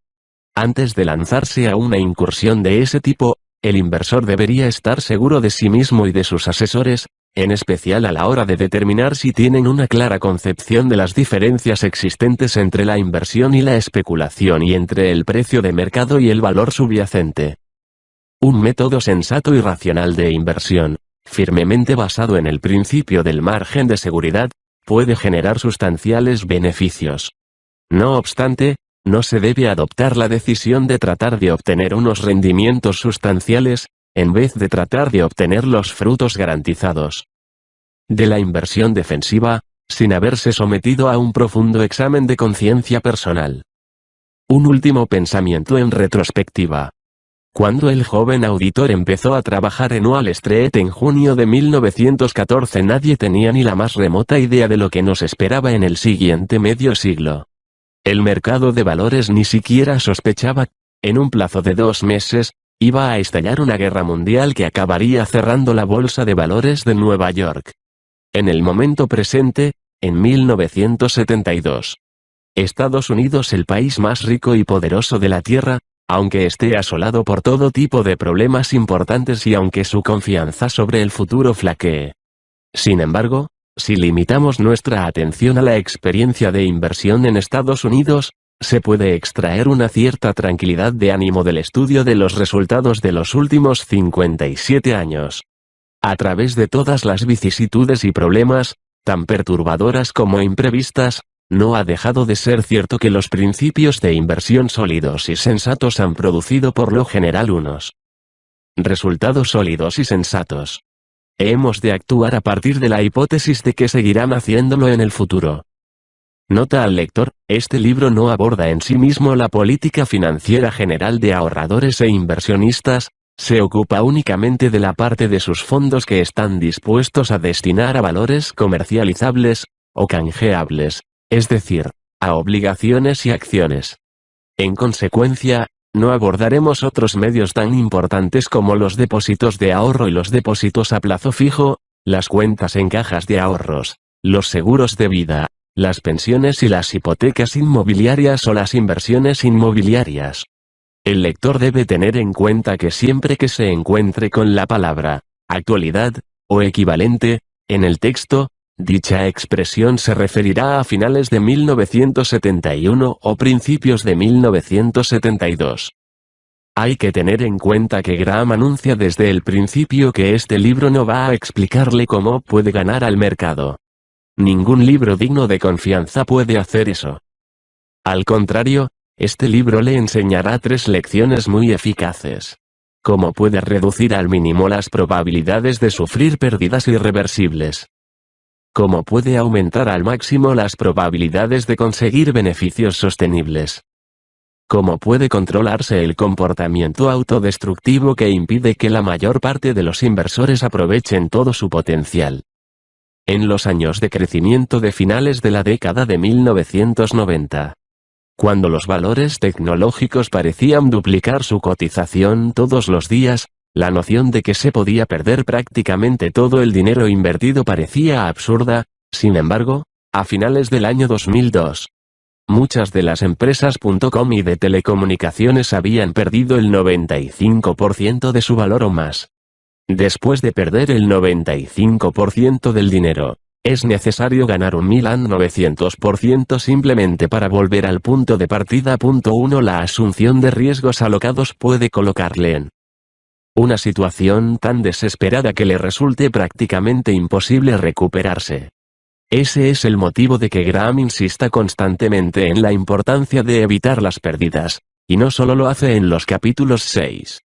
Antes de lanzarse a una incursión de ese tipo, el inversor debería estar seguro de sí mismo y de sus asesores, en especial a la hora de determinar si tienen una clara concepción de las diferencias existentes entre la inversión y la especulación y entre el precio de mercado y el valor subyacente. Un método sensato y racional de inversión, firmemente basado en el principio del margen de seguridad, puede generar sustanciales beneficios. No obstante, no se debe adoptar la decisión de tratar de obtener unos rendimientos sustanciales, en vez de tratar de obtener los frutos garantizados de la inversión defensiva, sin haberse sometido a un profundo examen de conciencia personal. Un último pensamiento en retrospectiva. Cuando el joven auditor empezó a trabajar en Wall Street en junio de 1914 nadie tenía ni la más remota idea de lo que nos esperaba en el siguiente medio siglo. El mercado de valores ni siquiera sospechaba, en un plazo de 2 meses, iba a estallar una guerra mundial que acabaría cerrando la bolsa de valores de Nueva York. En el momento presente, en 1972. Estados Unidos, el país más rico y poderoso de la Tierra, aunque esté asolado por todo tipo de problemas importantes y aunque su confianza sobre el futuro flaquee. Sin embargo, si limitamos nuestra atención a la experiencia de inversión en Estados Unidos, se puede extraer una cierta tranquilidad de ánimo del estudio de los resultados de los últimos 57 años. A través de todas las vicisitudes y problemas, tan perturbadoras como imprevistas, no ha dejado de ser cierto que los principios de inversión sólidos y sensatos han producido por lo general unos resultados sólidos y sensatos. Hemos de actuar a partir de la hipótesis de que seguirán haciéndolo en el futuro. Nota al lector, este libro no aborda en sí mismo la política financiera general de ahorradores e inversionistas, se ocupa únicamente de la parte de sus fondos que están dispuestos a destinar a valores comercializables, o canjeables, es decir, a obligaciones y acciones. En consecuencia, no abordaremos otros medios tan importantes como los depósitos de ahorro y los depósitos a plazo fijo, las cuentas en cajas de ahorros, los seguros de vida, las pensiones y las hipotecas inmobiliarias o las inversiones inmobiliarias. El lector debe tener en cuenta que siempre que se encuentre con la palabra actualidad o equivalente en el texto, dicha expresión se referirá a finales de 1971 o principios de 1972. Hay que tener en cuenta que Graham anuncia desde el principio que este libro no va a explicarle cómo puede ganar al mercado. Ningún libro digno de confianza puede hacer eso. Al contrario, este libro le enseñará 3 lecciones muy eficaces. Cómo puede reducir al mínimo las probabilidades de sufrir pérdidas irreversibles. Cómo puede aumentar al máximo las probabilidades de conseguir beneficios sostenibles. Cómo puede controlarse el comportamiento autodestructivo que impide que la mayor parte de los inversores aprovechen todo su potencial. En los años de crecimiento de finales de la década de 1990. Cuando los valores tecnológicos parecían duplicar su cotización todos los días, la noción de que se podía perder prácticamente todo el dinero invertido parecía absurda. Sin embargo, a finales del año 2002, muchas de las empresas.com y de telecomunicaciones habían perdido el 95% de su valor o más. Después de perder el 95% del dinero, es necesario ganar un 1900% simplemente para volver al punto de partida. 1. La asunción de riesgos alocados puede colocarle en una situación tan desesperada que le resulte prácticamente imposible recuperarse. Ese es el motivo de que Graham insista constantemente en la importancia de evitar las pérdidas, y no solo lo hace en los capítulos 6,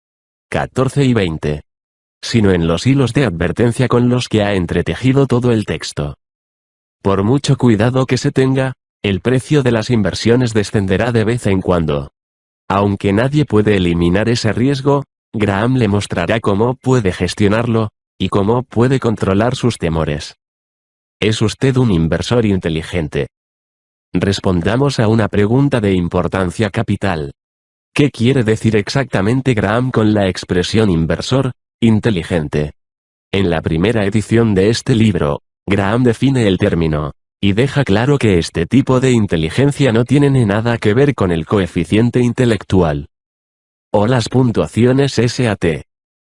14 y 20, sino en los hilos de advertencia con los que ha entretejido todo el texto. Por mucho cuidado que se tenga, el precio de las inversiones descenderá de vez en cuando. Aunque nadie puede eliminar ese riesgo, Graham le mostrará cómo puede gestionarlo, y cómo puede controlar sus temores. ¿Es usted un inversor inteligente? Respondamos a una pregunta de importancia capital. ¿Qué quiere decir exactamente Graham con la expresión inversor inteligente? En la primera edición de este libro, Graham define el término, y deja claro que este tipo de inteligencia no tiene nada que ver con el coeficiente intelectual o las puntuaciones SAT.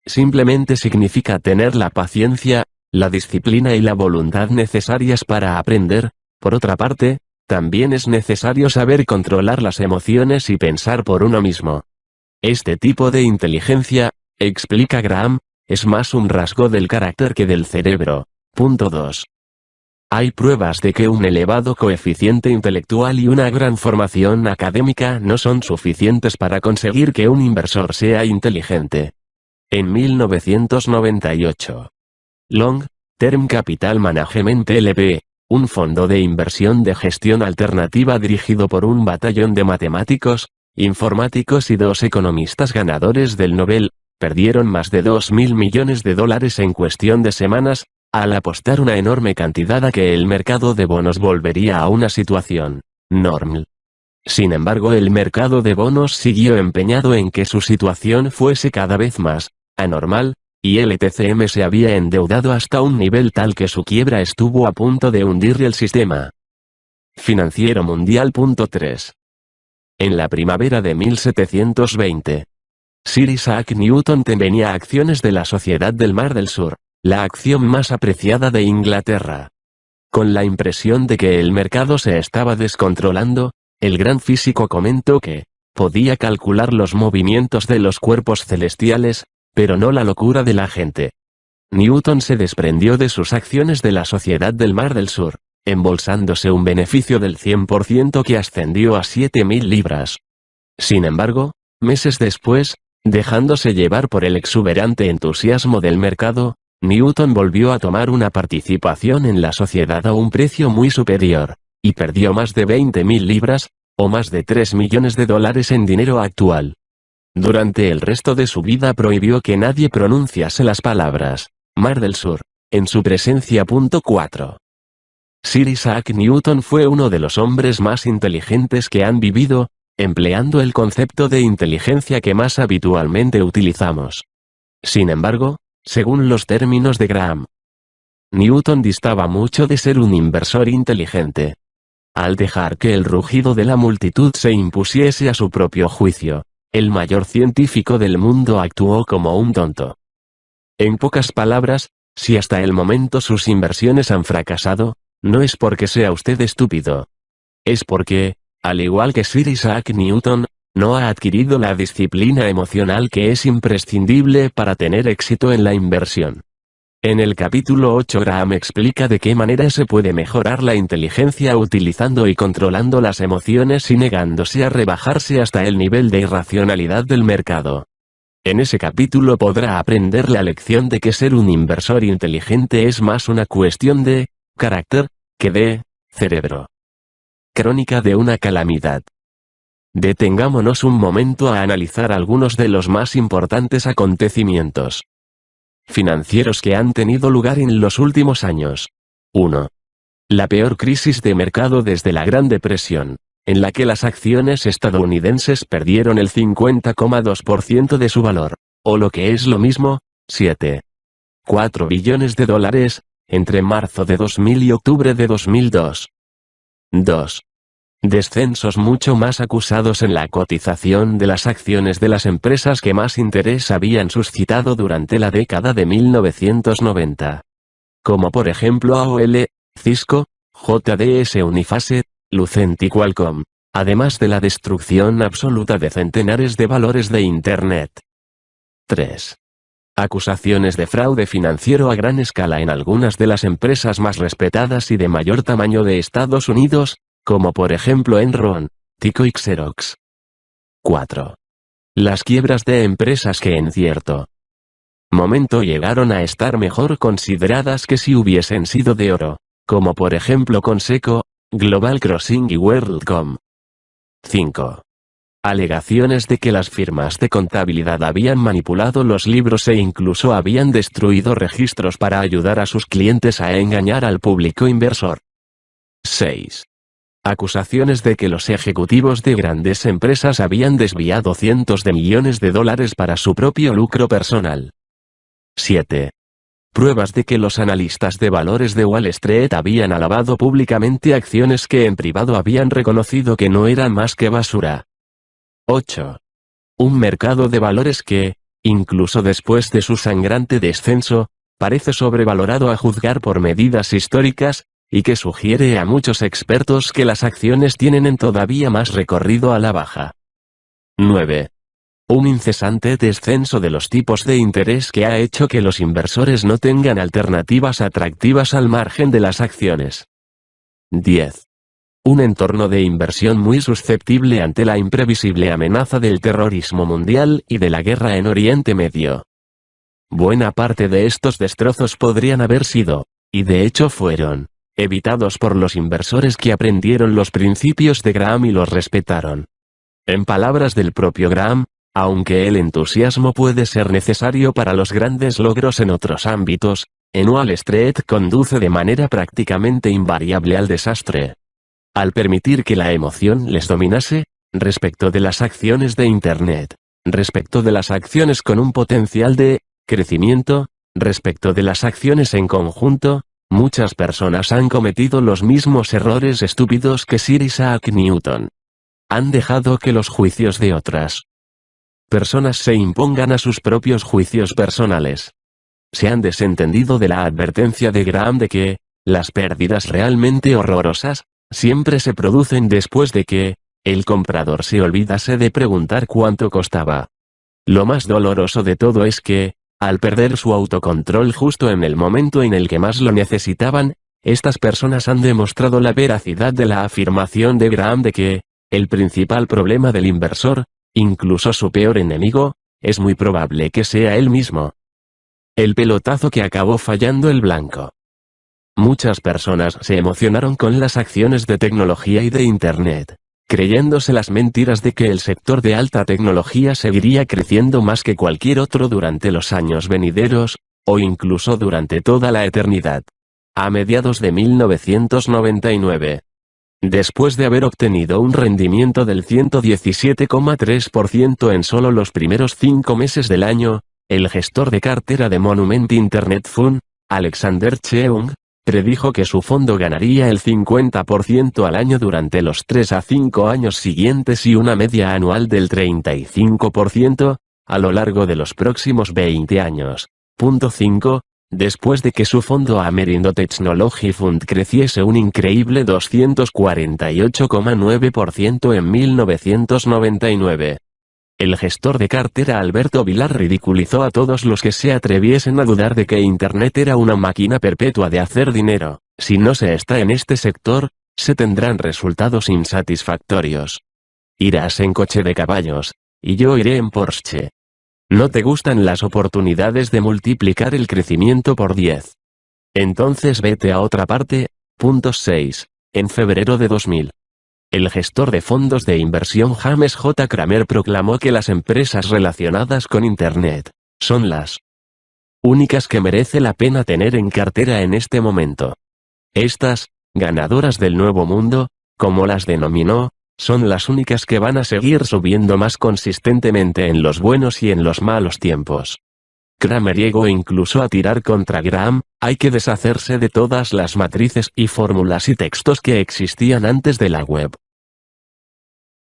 Simplemente significa tener la paciencia, la disciplina y la voluntad necesarias para aprender. Por otra parte, también es necesario saber controlar las emociones y pensar por uno mismo. Este tipo de inteligencia, explica Graham, es más un rasgo del carácter que del cerebro. 2. Hay pruebas de que un elevado coeficiente intelectual y una gran formación académica no son suficientes para conseguir que un inversor sea inteligente. En 1998. Long Term Capital Management LP, un fondo de inversión de gestión alternativa dirigido por un batallón de matemáticos, informáticos y 2 economistas ganadores del Nobel, perdieron más de $2.000 millones en cuestión de semanas, al apostar una enorme cantidad a que el mercado de bonos volvería a una situación normal. Sin embargo, el mercado de bonos siguió empeñado en que su situación fuese cada vez más anormal, y el ETCM se había endeudado hasta un nivel tal que su quiebra estuvo a punto de hundir el sistema financiero mundial. 3. En la primavera de 1720, Sir Isaac Newton tenía acciones de la Sociedad del Mar del Sur, la acción más apreciada de Inglaterra. Con la impresión de que el mercado se estaba descontrolando, el gran físico comentó que podía calcular los movimientos de los cuerpos celestiales, pero no la locura de la gente. Newton se desprendió de sus acciones de la Sociedad del Mar del Sur, embolsándose un beneficio del 100% que ascendió a 7.000 libras. Sin embargo, meses después, dejándose llevar por el exuberante entusiasmo del mercado, Newton volvió a tomar una participación en la sociedad a un precio muy superior, y perdió más de 20.000 libras, o más de $3 millones en dinero actual. Durante el resto de su vida prohibió que nadie pronunciase las palabras Mar del Sur en su presencia. 4. Sir Isaac Newton fue uno de los hombres más inteligentes que han vivido, empleando el concepto de inteligencia que más habitualmente utilizamos. Sin embargo, según los términos de Graham, Newton distaba mucho de ser un inversor inteligente. Al dejar que el rugido de la multitud se impusiese a su propio juicio, el mayor científico del mundo actuó como un tonto. En pocas palabras, si hasta el momento sus inversiones han fracasado, no es porque sea usted estúpido. Es porque, al igual que Sir Isaac Newton, no ha adquirido la disciplina emocional que es imprescindible para tener éxito en la inversión. En el capítulo 8 Graham explica de qué manera se puede mejorar la inteligencia utilizando y controlando las emociones y negándose a rebajarse hasta el nivel de irracionalidad del mercado. En ese capítulo podrá aprender la lección de que ser un inversor inteligente es más una cuestión de carácter que de cerebro. Crónica de una calamidad. Detengámonos un momento a analizar algunos de los más importantes acontecimientos financieros que han tenido lugar en los últimos años. 1. La peor crisis de mercado desde la Gran Depresión, en la que las acciones estadounidenses perdieron el 50,2% de su valor, o lo que es lo mismo, $7,4 billones, entre marzo de 2000 y octubre de 2002. 2. Descensos mucho más acusados en la cotización de las acciones de las empresas que más interés habían suscitado durante la década de 1990. Como por ejemplo AOL, Cisco, JDS Uniphase, Lucent y Qualcomm, además de la destrucción absoluta de centenares de valores de Internet. 3. Acusaciones de fraude financiero a gran escala en algunas de las empresas más respetadas y de mayor tamaño de Estados Unidos, como por ejemplo Enron, Tyco y Xerox. 4. Las quiebras de empresas que en cierto momento llegaron a estar mejor consideradas que si hubiesen sido de oro, como por ejemplo Conseco, Global Crossing y WorldCom. 5. Alegaciones de que las firmas de contabilidad habían manipulado los libros e incluso habían destruido registros para ayudar a sus clientes a engañar al público inversor. 6. Acusaciones de que los ejecutivos de grandes empresas habían desviado cientos de millones de dólares para su propio lucro personal. 7. Pruebas de que los analistas de valores de Wall Street habían alabado públicamente acciones que en privado habían reconocido que no eran más que basura. 8. Un mercado de valores que, incluso después de su sangrante descenso, parece sobrevalorado a juzgar por medidas históricas, y que sugiere a muchos expertos que las acciones tienen todavía más recorrido a la baja. 9. Un incesante descenso de los tipos de interés que ha hecho que los inversores no tengan alternativas atractivas al margen de las acciones. 10. Un entorno de inversión muy susceptible ante la imprevisible amenaza del terrorismo mundial y de la guerra en Oriente Medio. Buena parte de estos destrozos podrían haber sido, y de hecho fueron, evitados por los inversores que aprendieron los principios de Graham y los respetaron. En palabras del propio Graham, aunque el entusiasmo puede ser necesario para los grandes logros en otros ámbitos, en Wall Street conduce de manera prácticamente invariable al desastre. Al permitir que la emoción les dominase, respecto de las acciones de Internet, respecto de las acciones con un potencial de crecimiento, respecto de las acciones en conjunto, muchas personas han cometido los mismos errores estúpidos que Sir Isaac Newton. Han dejado que los juicios de otras personas se impongan a sus propios juicios personales. Se han desentendido de la advertencia de Graham de que las pérdidas realmente horrorosas siempre se producen después de que el comprador se olvidase de preguntar cuánto costaba. Lo más doloroso de todo es que, al perder su autocontrol justo en el momento en el que más lo necesitaban, estas personas han demostrado la veracidad de la afirmación de Graham de que el principal problema del inversor, incluso su peor enemigo, es muy probable que sea él mismo. El pelotazo que acabó fallando el blanco. Muchas personas se emocionaron con las acciones de tecnología y de Internet, creyéndose las mentiras de que el sector de alta tecnología seguiría creciendo más que cualquier otro durante los años venideros, o incluso durante toda la eternidad. A mediados de 1999. Después de haber obtenido un rendimiento del 117,3% en solo los primeros 5 meses del año, el gestor de cartera de Monument Internet Fund, Alexander Cheung, predijo que su fondo ganaría el 50% al año durante los 3 a 5 años siguientes y una media anual del 35%, a lo largo de los próximos 20 años. Punto 5. Después de que su fondo Amerindo Technology Fund creciese un increíble 248,9% en 1999. El gestor de cartera Alberto Vilar ridiculizó a todos los que se atreviesen a dudar de que Internet era una máquina perpetua de hacer dinero. Si no se está en este sector, se tendrán resultados insatisfactorios. Irás en coche de caballos, y yo iré en Porsche. ¿No te gustan las oportunidades de multiplicar el crecimiento por 10? Entonces vete a otra parte. Punto 6. En febrero de 2000. El gestor de fondos de inversión James J. Cramer proclamó que las empresas relacionadas con Internet son las únicas que merece la pena tener en cartera en este momento. Estas, ganadoras del nuevo mundo, como las denominó, son las únicas que van a seguir subiendo más consistentemente en los buenos y en los malos tiempos. Cramer llegó incluso a tirar contra Graham: hay que deshacerse de todas las matrices y fórmulas y textos que existían antes de la web.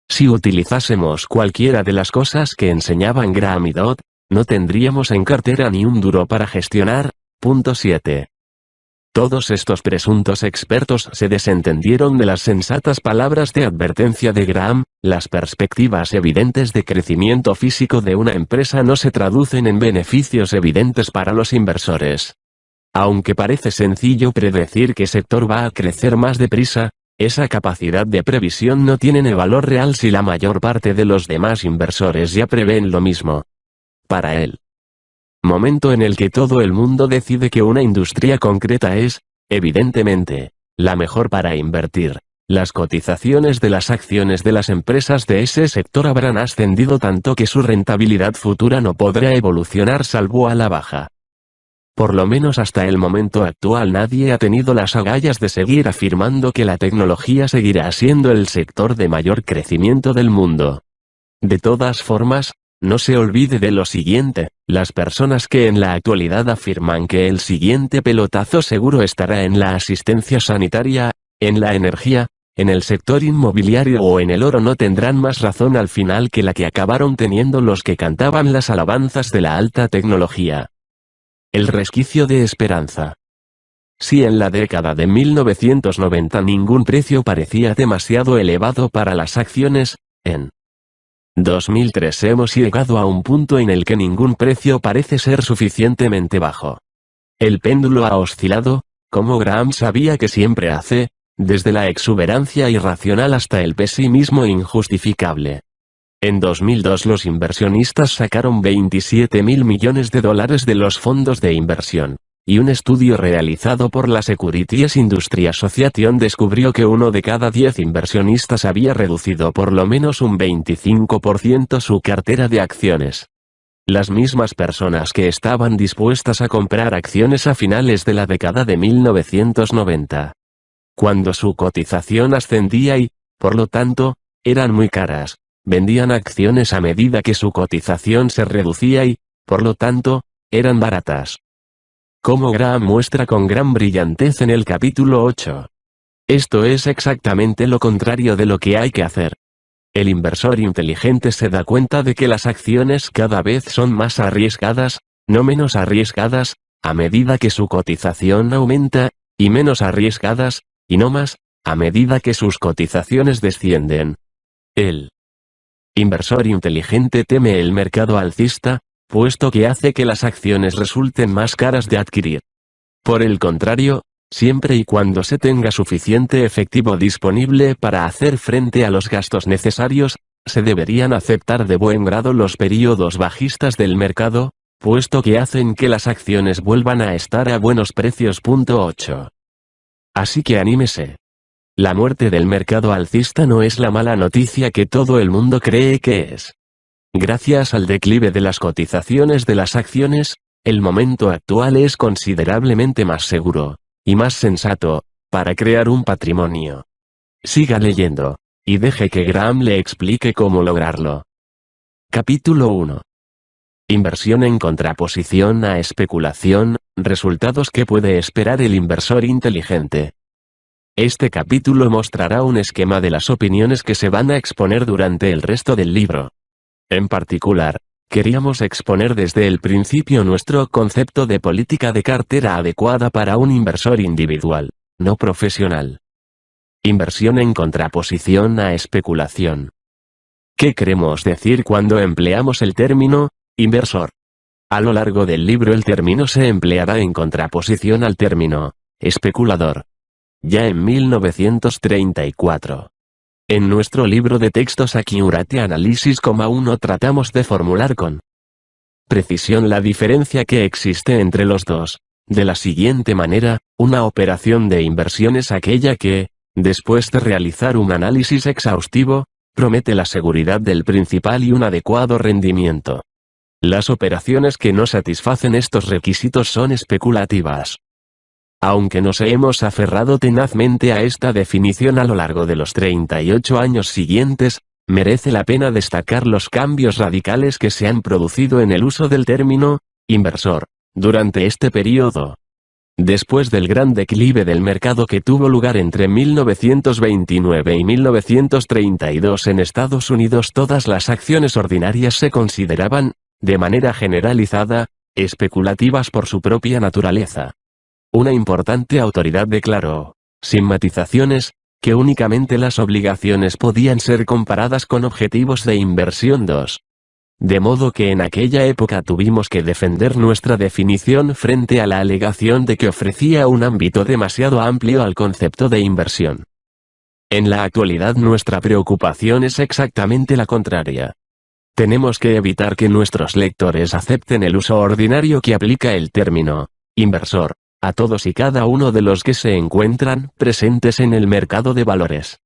Si utilizásemos cualquiera de las cosas que enseñaban Graham y Dodd, no tendríamos en cartera ni un duro para gestionar. Punto 7. Todos estos presuntos expertos se desentendieron de las sensatas palabras de advertencia de Graham: las perspectivas evidentes de crecimiento físico de una empresa no se traducen en beneficios evidentes para los inversores. Aunque parece sencillo predecir qué sector va a crecer más deprisa, esa capacidad de previsión no tiene valor real si la mayor parte de los demás inversores ya prevén lo mismo. Para él, momento en el que todo el mundo decide que una industria concreta es, evidentemente, la mejor para invertir, las cotizaciones de las acciones de las empresas de ese sector habrán ascendido tanto que su rentabilidad futura no podrá evolucionar salvo a la baja. Por lo menos hasta el momento actual nadie ha tenido las agallas de seguir afirmando que la tecnología seguirá siendo el sector de mayor crecimiento del mundo. De todas formas, no se olvide de lo siguiente: las personas que en la actualidad afirman que el siguiente pelotazo seguro estará en la asistencia sanitaria, en la energía, en el sector inmobiliario o en el oro no tendrán más razón al final que la que acabaron teniendo los que cantaban las alabanzas de la alta tecnología. El resquicio de esperanza. Si en la década de 1990 ningún precio parecía demasiado elevado para las acciones, en 2003 hemos llegado a un punto en el que ningún precio parece ser suficientemente bajo. El péndulo ha oscilado, como Graham sabía que siempre hace, desde la exuberancia irracional hasta el pesimismo injustificable. En 2002 los inversionistas sacaron $27.000 millones de los fondos de inversión, y un estudio realizado por la Securities Industry Association descubrió que 1 de cada 10 inversionistas había reducido por lo menos un 25% su cartera de acciones. Las mismas personas que estaban dispuestas a comprar acciones a finales de la década de 1990. Cuando su cotización ascendía y, por lo tanto, eran muy caras, vendían acciones a medida que su cotización se reducía y, por lo tanto, eran baratas. Como Graham muestra con gran brillantez en el capítulo 8. Esto es exactamente lo contrario de lo que hay que hacer. El inversor inteligente se da cuenta de que las acciones cada vez son más arriesgadas, no menos arriesgadas, a medida que su cotización aumenta, y menos arriesgadas, y no más, a medida que sus cotizaciones descienden. El inversor inteligente teme el mercado alcista, puesto que hace que las acciones resulten más caras de adquirir. Por el contrario, siempre y cuando se tenga suficiente efectivo disponible para hacer frente a los gastos necesarios, se deberían aceptar de buen grado los períodos bajistas del mercado, puesto que hacen que las acciones vuelvan a estar a buenos precios. 8. Así que anímese. La muerte del mercado alcista no es la mala noticia que todo el mundo cree que es. Gracias al declive de las cotizaciones de las acciones, el momento actual es considerablemente más seguro, y más sensato, para crear un patrimonio. Siga leyendo, y deje que Graham le explique cómo lograrlo. Capítulo 1. Inversión en contraposición a especulación, resultados que puede esperar el inversor inteligente. Este capítulo mostrará un esquema de las opiniones que se van a exponer durante el resto del libro. En particular, queríamos exponer desde el principio nuestro concepto de política de cartera adecuada para un inversor individual, no profesional. Inversión en contraposición a especulación. ¿Qué queremos decir cuando empleamos el término inversor? A lo largo del libro el término se empleará en contraposición al término especulador. Ya en 1934. En nuestro libro de textos Accurate Analysis, 1 tratamos de formular con precisión la diferencia que existe entre los dos. De la siguiente manera, una operación de inversión es aquella que, después de realizar un análisis exhaustivo, promete la seguridad del principal y un adecuado rendimiento. Las operaciones que no satisfacen estos requisitos son especulativas. Aunque nos hemos aferrado tenazmente a esta definición a lo largo de los 38 años siguientes, merece la pena destacar los cambios radicales que se han producido en el uso del término inversor durante este periodo. Después del gran declive del mercado que tuvo lugar entre 1929 y 1932 en Estados Unidos, todas las acciones ordinarias se consideraban, de manera generalizada, especulativas por su propia naturaleza. Una importante autoridad declaró, sin matizaciones, que únicamente las obligaciones podían ser comparadas con objetivos de inversión. 2. De modo que en aquella época tuvimos que defender nuestra definición frente a la alegación de que ofrecía un ámbito demasiado amplio al concepto de inversión. En la actualidad nuestra preocupación es exactamente la contraria. Tenemos que evitar que nuestros lectores acepten el uso ordinario que aplica el término inversor a todos y cada uno de los que se encuentran presentes en el mercado de valores.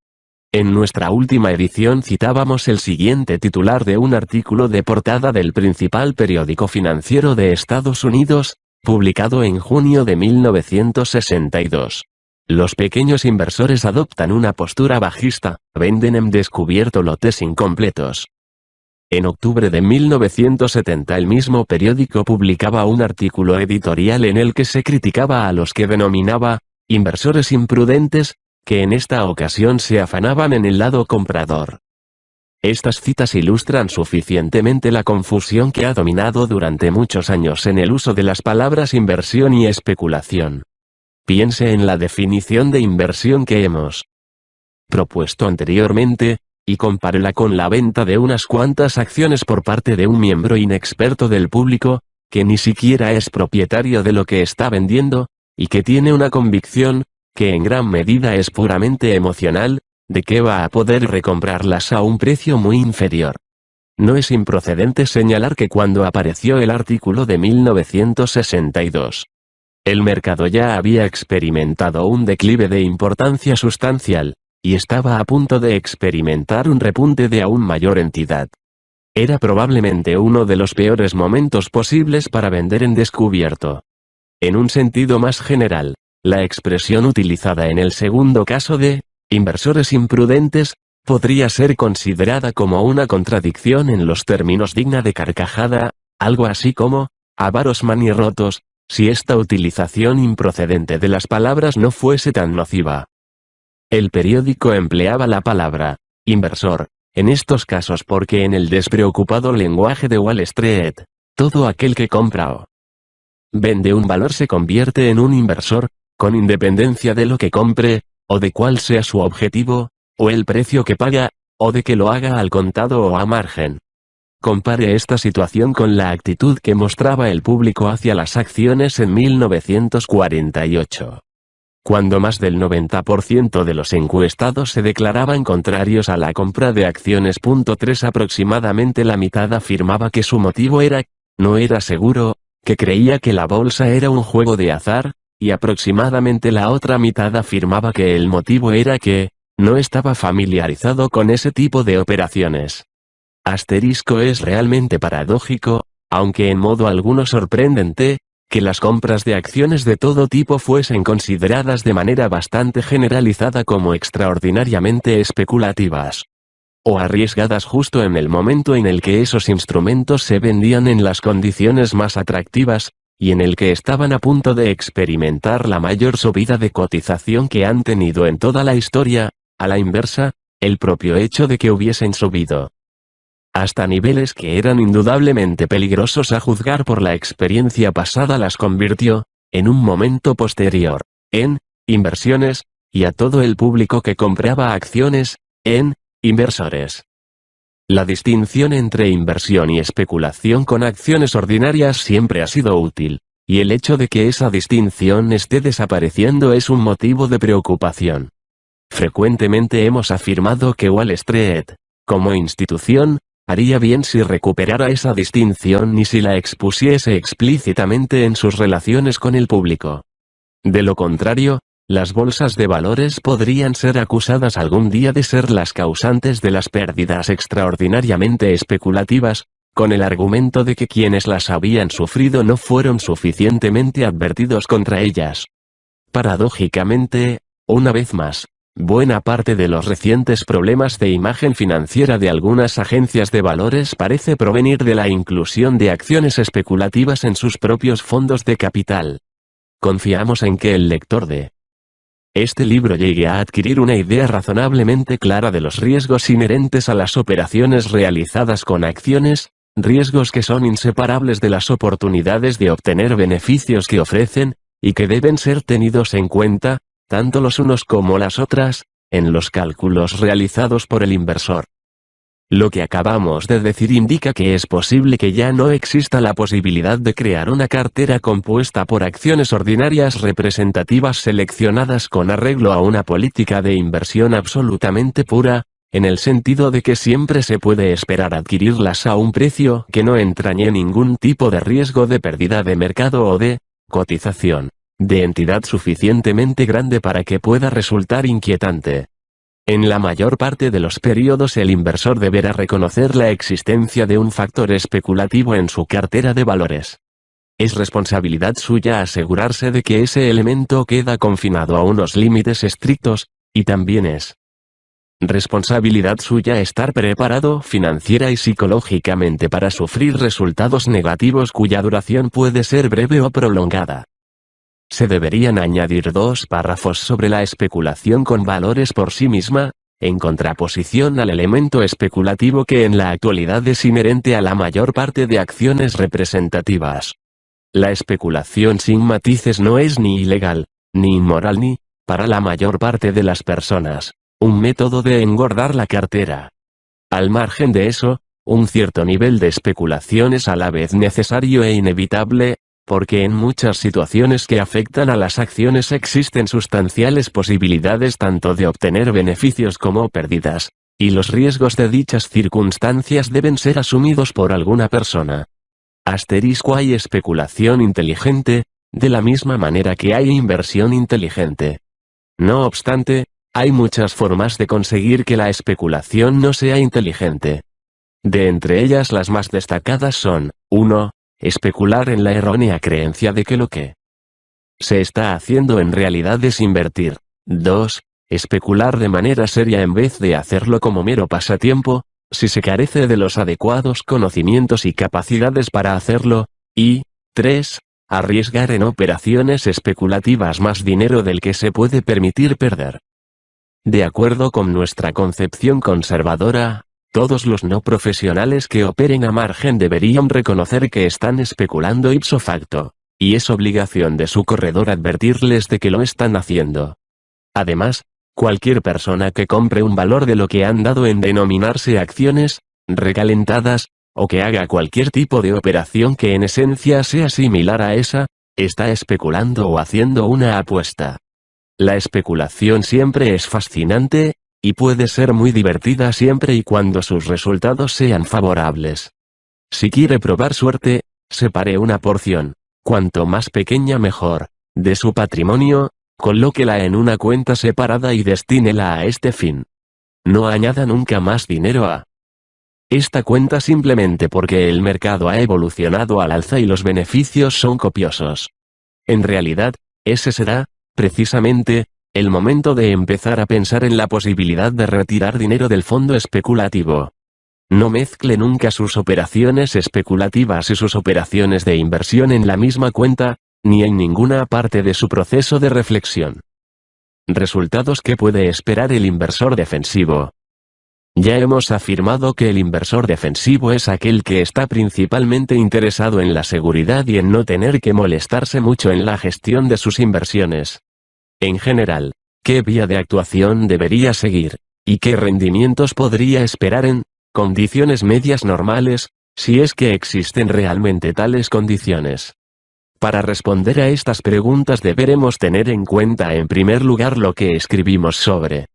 En nuestra última edición citábamos el siguiente titular de un artículo de portada del principal periódico financiero de Estados Unidos, publicado en junio de 1962. Los pequeños inversores adoptan una postura bajista, venden en descubierto lotes incompletos. En octubre de 1970 el mismo periódico publicaba un artículo editorial en el que se criticaba a los que denominaba inversores imprudentes, que en esta ocasión se afanaban en el lado comprador. Estas citas ilustran suficientemente la confusión que ha dominado durante muchos años en el uso de las palabras inversión y especulación. Piense en la definición de inversión que hemos propuesto anteriormente, y compárela con la venta de unas cuantas acciones por parte de un miembro inexperto del público, que ni siquiera es propietario de lo que está vendiendo, y que tiene una convicción, que en gran medida es puramente emocional, de que va a poder recomprarlas a un precio muy inferior. No es improcedente señalar que cuando apareció el artículo de 1962, el mercado ya había experimentado un declive de importancia sustancial, y estaba a punto de experimentar un repunte de aún mayor entidad. Era probablemente uno de los peores momentos posibles para vender en descubierto. En un sentido más general, la expresión utilizada en el segundo caso de inversores imprudentes podría ser considerada como una contradicción en los términos digna de carcajada, algo así como avaros manirrotos, si esta utilización improcedente de las palabras no fuese tan nociva. El periódico empleaba la palabra inversor en estos casos porque en el despreocupado lenguaje de Wall Street, todo aquel que compra o vende un valor se convierte en un inversor, con independencia de lo que compre, o de cuál sea su objetivo, o el precio que paga, o de que lo haga al contado o a margen. Compare esta situación con la actitud que mostraba el público hacia las acciones en 1948. Cuando más del 90% de los encuestados se declaraban contrarios a la compra de acciones. 3 Aproximadamente la mitad afirmaba que su motivo no era seguro, que creía que la bolsa era un juego de azar, y aproximadamente la otra mitad afirmaba que el motivo era que no estaba familiarizado con ese tipo de operaciones. Es realmente paradójico, aunque en modo alguno sorprendente, que las compras de acciones de todo tipo fuesen consideradas de manera bastante generalizada como extraordinariamente especulativas o arriesgadas justo en el momento en el que esos instrumentos se vendían en las condiciones más atractivas, y en el que estaban a punto de experimentar la mayor subida de cotización que han tenido en toda la historia. A la inversa, el propio hecho de que hubiesen subido hasta niveles que eran indudablemente peligrosos a juzgar por la experiencia pasada las convirtió, en un momento posterior, en inversiones, y a todo el público que compraba acciones, en inversores. La distinción entre inversión y especulación con acciones ordinarias siempre ha sido útil, y el hecho de que esa distinción esté desapareciendo es un motivo de preocupación. Frecuentemente hemos afirmado que Wall Street, como institución, haría bien si recuperara esa distinción y si la expusiese explícitamente en sus relaciones con el público. De lo contrario, las bolsas de valores podrían ser acusadas algún día de ser las causantes de las pérdidas extraordinariamente especulativas, con el argumento de que quienes las habían sufrido no fueron suficientemente advertidos contra ellas. Paradójicamente, una vez más, buena parte de los recientes problemas de imagen financiera de algunas agencias de valores parece provenir de la inclusión de acciones especulativas en sus propios fondos de capital. confiamos en que el lector de este libro llegue a adquirir una idea razonablemente clara de los riesgos inherentes a las operaciones realizadas con acciones, riesgos que son inseparables de las oportunidades de obtener beneficios que ofrecen, y que deben ser tenidos en cuenta, tanto los unos como las otras, en los cálculos realizados por el inversor. Lo que acabamos de decir indica que es posible que ya no exista la posibilidad de crear una cartera compuesta por acciones ordinarias representativas seleccionadas con arreglo a una política de inversión absolutamente pura, en el sentido de que siempre se puede esperar adquirirlas a un precio que no entrañe ningún tipo de riesgo de pérdida de mercado o de cotización de entidad suficientemente grande para que pueda resultar inquietante. En la mayor parte de los periodos el inversor deberá reconocer la existencia de un factor especulativo en su cartera de valores. Es responsabilidad suya asegurarse de que ese elemento queda confinado a unos límites estrictos, y también es responsabilidad suya estar preparado financiera y psicológicamente para sufrir resultados negativos cuya duración puede ser breve o prolongada. Se deberían añadir 2 párrafos sobre la especulación con valores por sí misma, en contraposición al elemento especulativo que en la actualidad es inherente a la mayor parte de acciones representativas. La especulación sin matices no es ni ilegal, ni inmoral ni, para la mayor parte de las personas, un método de engordar la cartera. Al margen de eso, un cierto nivel de especulación es a la vez necesario e inevitable, porque en muchas situaciones que afectan a las acciones existen sustanciales posibilidades tanto de obtener beneficios como pérdidas, y los riesgos de dichas circunstancias deben ser asumidos por alguna persona. Hay especulación inteligente, de la misma manera que hay inversión inteligente. No obstante, hay muchas formas de conseguir que la especulación no sea inteligente. De entre ellas las más destacadas son, 1. Especular en la errónea creencia de que lo que se está haciendo en realidad es invertir. 2. Especular de manera seria en vez de hacerlo como mero pasatiempo, si se carece de los adecuados conocimientos y capacidades para hacerlo. Y 3. Arriesgar en operaciones especulativas más dinero del que se puede permitir perder. De acuerdo con nuestra concepción conservadora, todos los no profesionales que operen a margen deberían reconocer que están especulando ipso facto, y es obligación de su corredor advertirles de que lo están haciendo. Además, cualquier persona que compre un valor de lo que han dado en denominarse acciones recalentadas, o que haga cualquier tipo de operación que en esencia sea similar a esa, está especulando o haciendo una apuesta. La especulación siempre es fascinante, y puede ser muy divertida siempre y cuando sus resultados sean favorables. Si quiere probar suerte, separe una porción, cuanto más pequeña mejor, de su patrimonio, colóquela en una cuenta separada y destínela a este fin. No añada nunca más dinero a esta cuenta simplemente porque el mercado ha evolucionado al alza y los beneficios son copiosos. En realidad, ese será, precisamente, el momento de empezar a pensar en la posibilidad de retirar dinero del fondo especulativo. No mezcle nunca sus operaciones especulativas y sus operaciones de inversión en la misma cuenta, ni en ninguna parte de su proceso de reflexión. Resultados que puede esperar el inversor defensivo. Ya hemos afirmado que el inversor defensivo es aquel que está principalmente interesado en la seguridad y en no tener que molestarse mucho en la gestión de sus inversiones. En general, ¿qué vía de actuación debería seguir? ¿Y qué rendimientos podría esperar en condiciones medias normales, si es que existen realmente tales condiciones? Para responder a estas preguntas deberemos tener en cuenta en primer lugar lo que escribimos sobre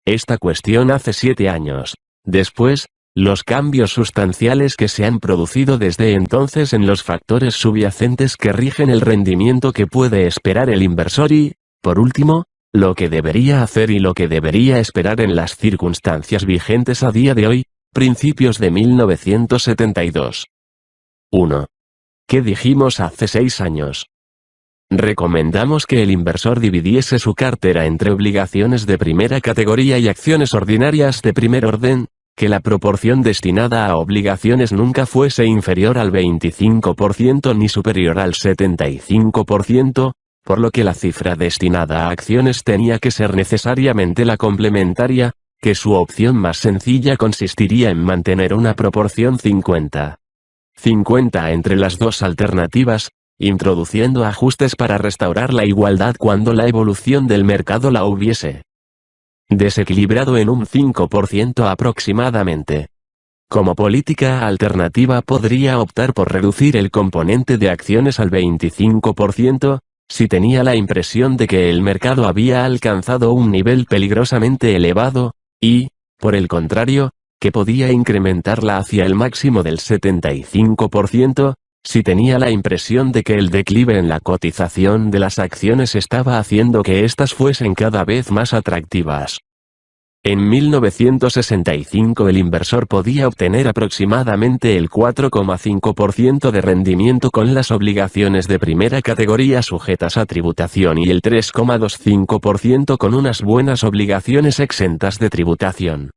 esta cuestión hace 7 años. Después, los cambios sustanciales que se han producido desde entonces en los factores subyacentes que rigen el rendimiento que puede esperar el inversor y, por último, lo que debería hacer y lo que debería esperar en las circunstancias vigentes a día de hoy, principios de 1972. 1. ¿Qué dijimos hace 6 años? Recomendamos que el inversor dividiese su cartera entre obligaciones de primera categoría y acciones ordinarias de primer orden, que la proporción destinada a obligaciones nunca fuese inferior al 25% ni superior al 75%, por lo que la cifra destinada a acciones tenía que ser necesariamente la complementaria, que su opción más sencilla consistiría en mantener una proporción 50-50 entre las dos alternativas, introduciendo ajustes para restaurar la igualdad cuando la evolución del mercado la hubiese desequilibrado en un 5% aproximadamente. Como política alternativa podría optar por reducir el componente de acciones al 25%, si tenía la impresión de que el mercado había alcanzado un nivel peligrosamente elevado, y, por el contrario, que podía incrementarla hacia el máximo del 75%, si tenía la impresión de que el declive en la cotización de las acciones estaba haciendo que éstas fuesen cada vez más atractivas. En 1965 el inversor podía obtener aproximadamente el 4,5% de rendimiento con las obligaciones de primera categoría sujetas a tributación y el 3,25% con unas buenas obligaciones exentas de tributación.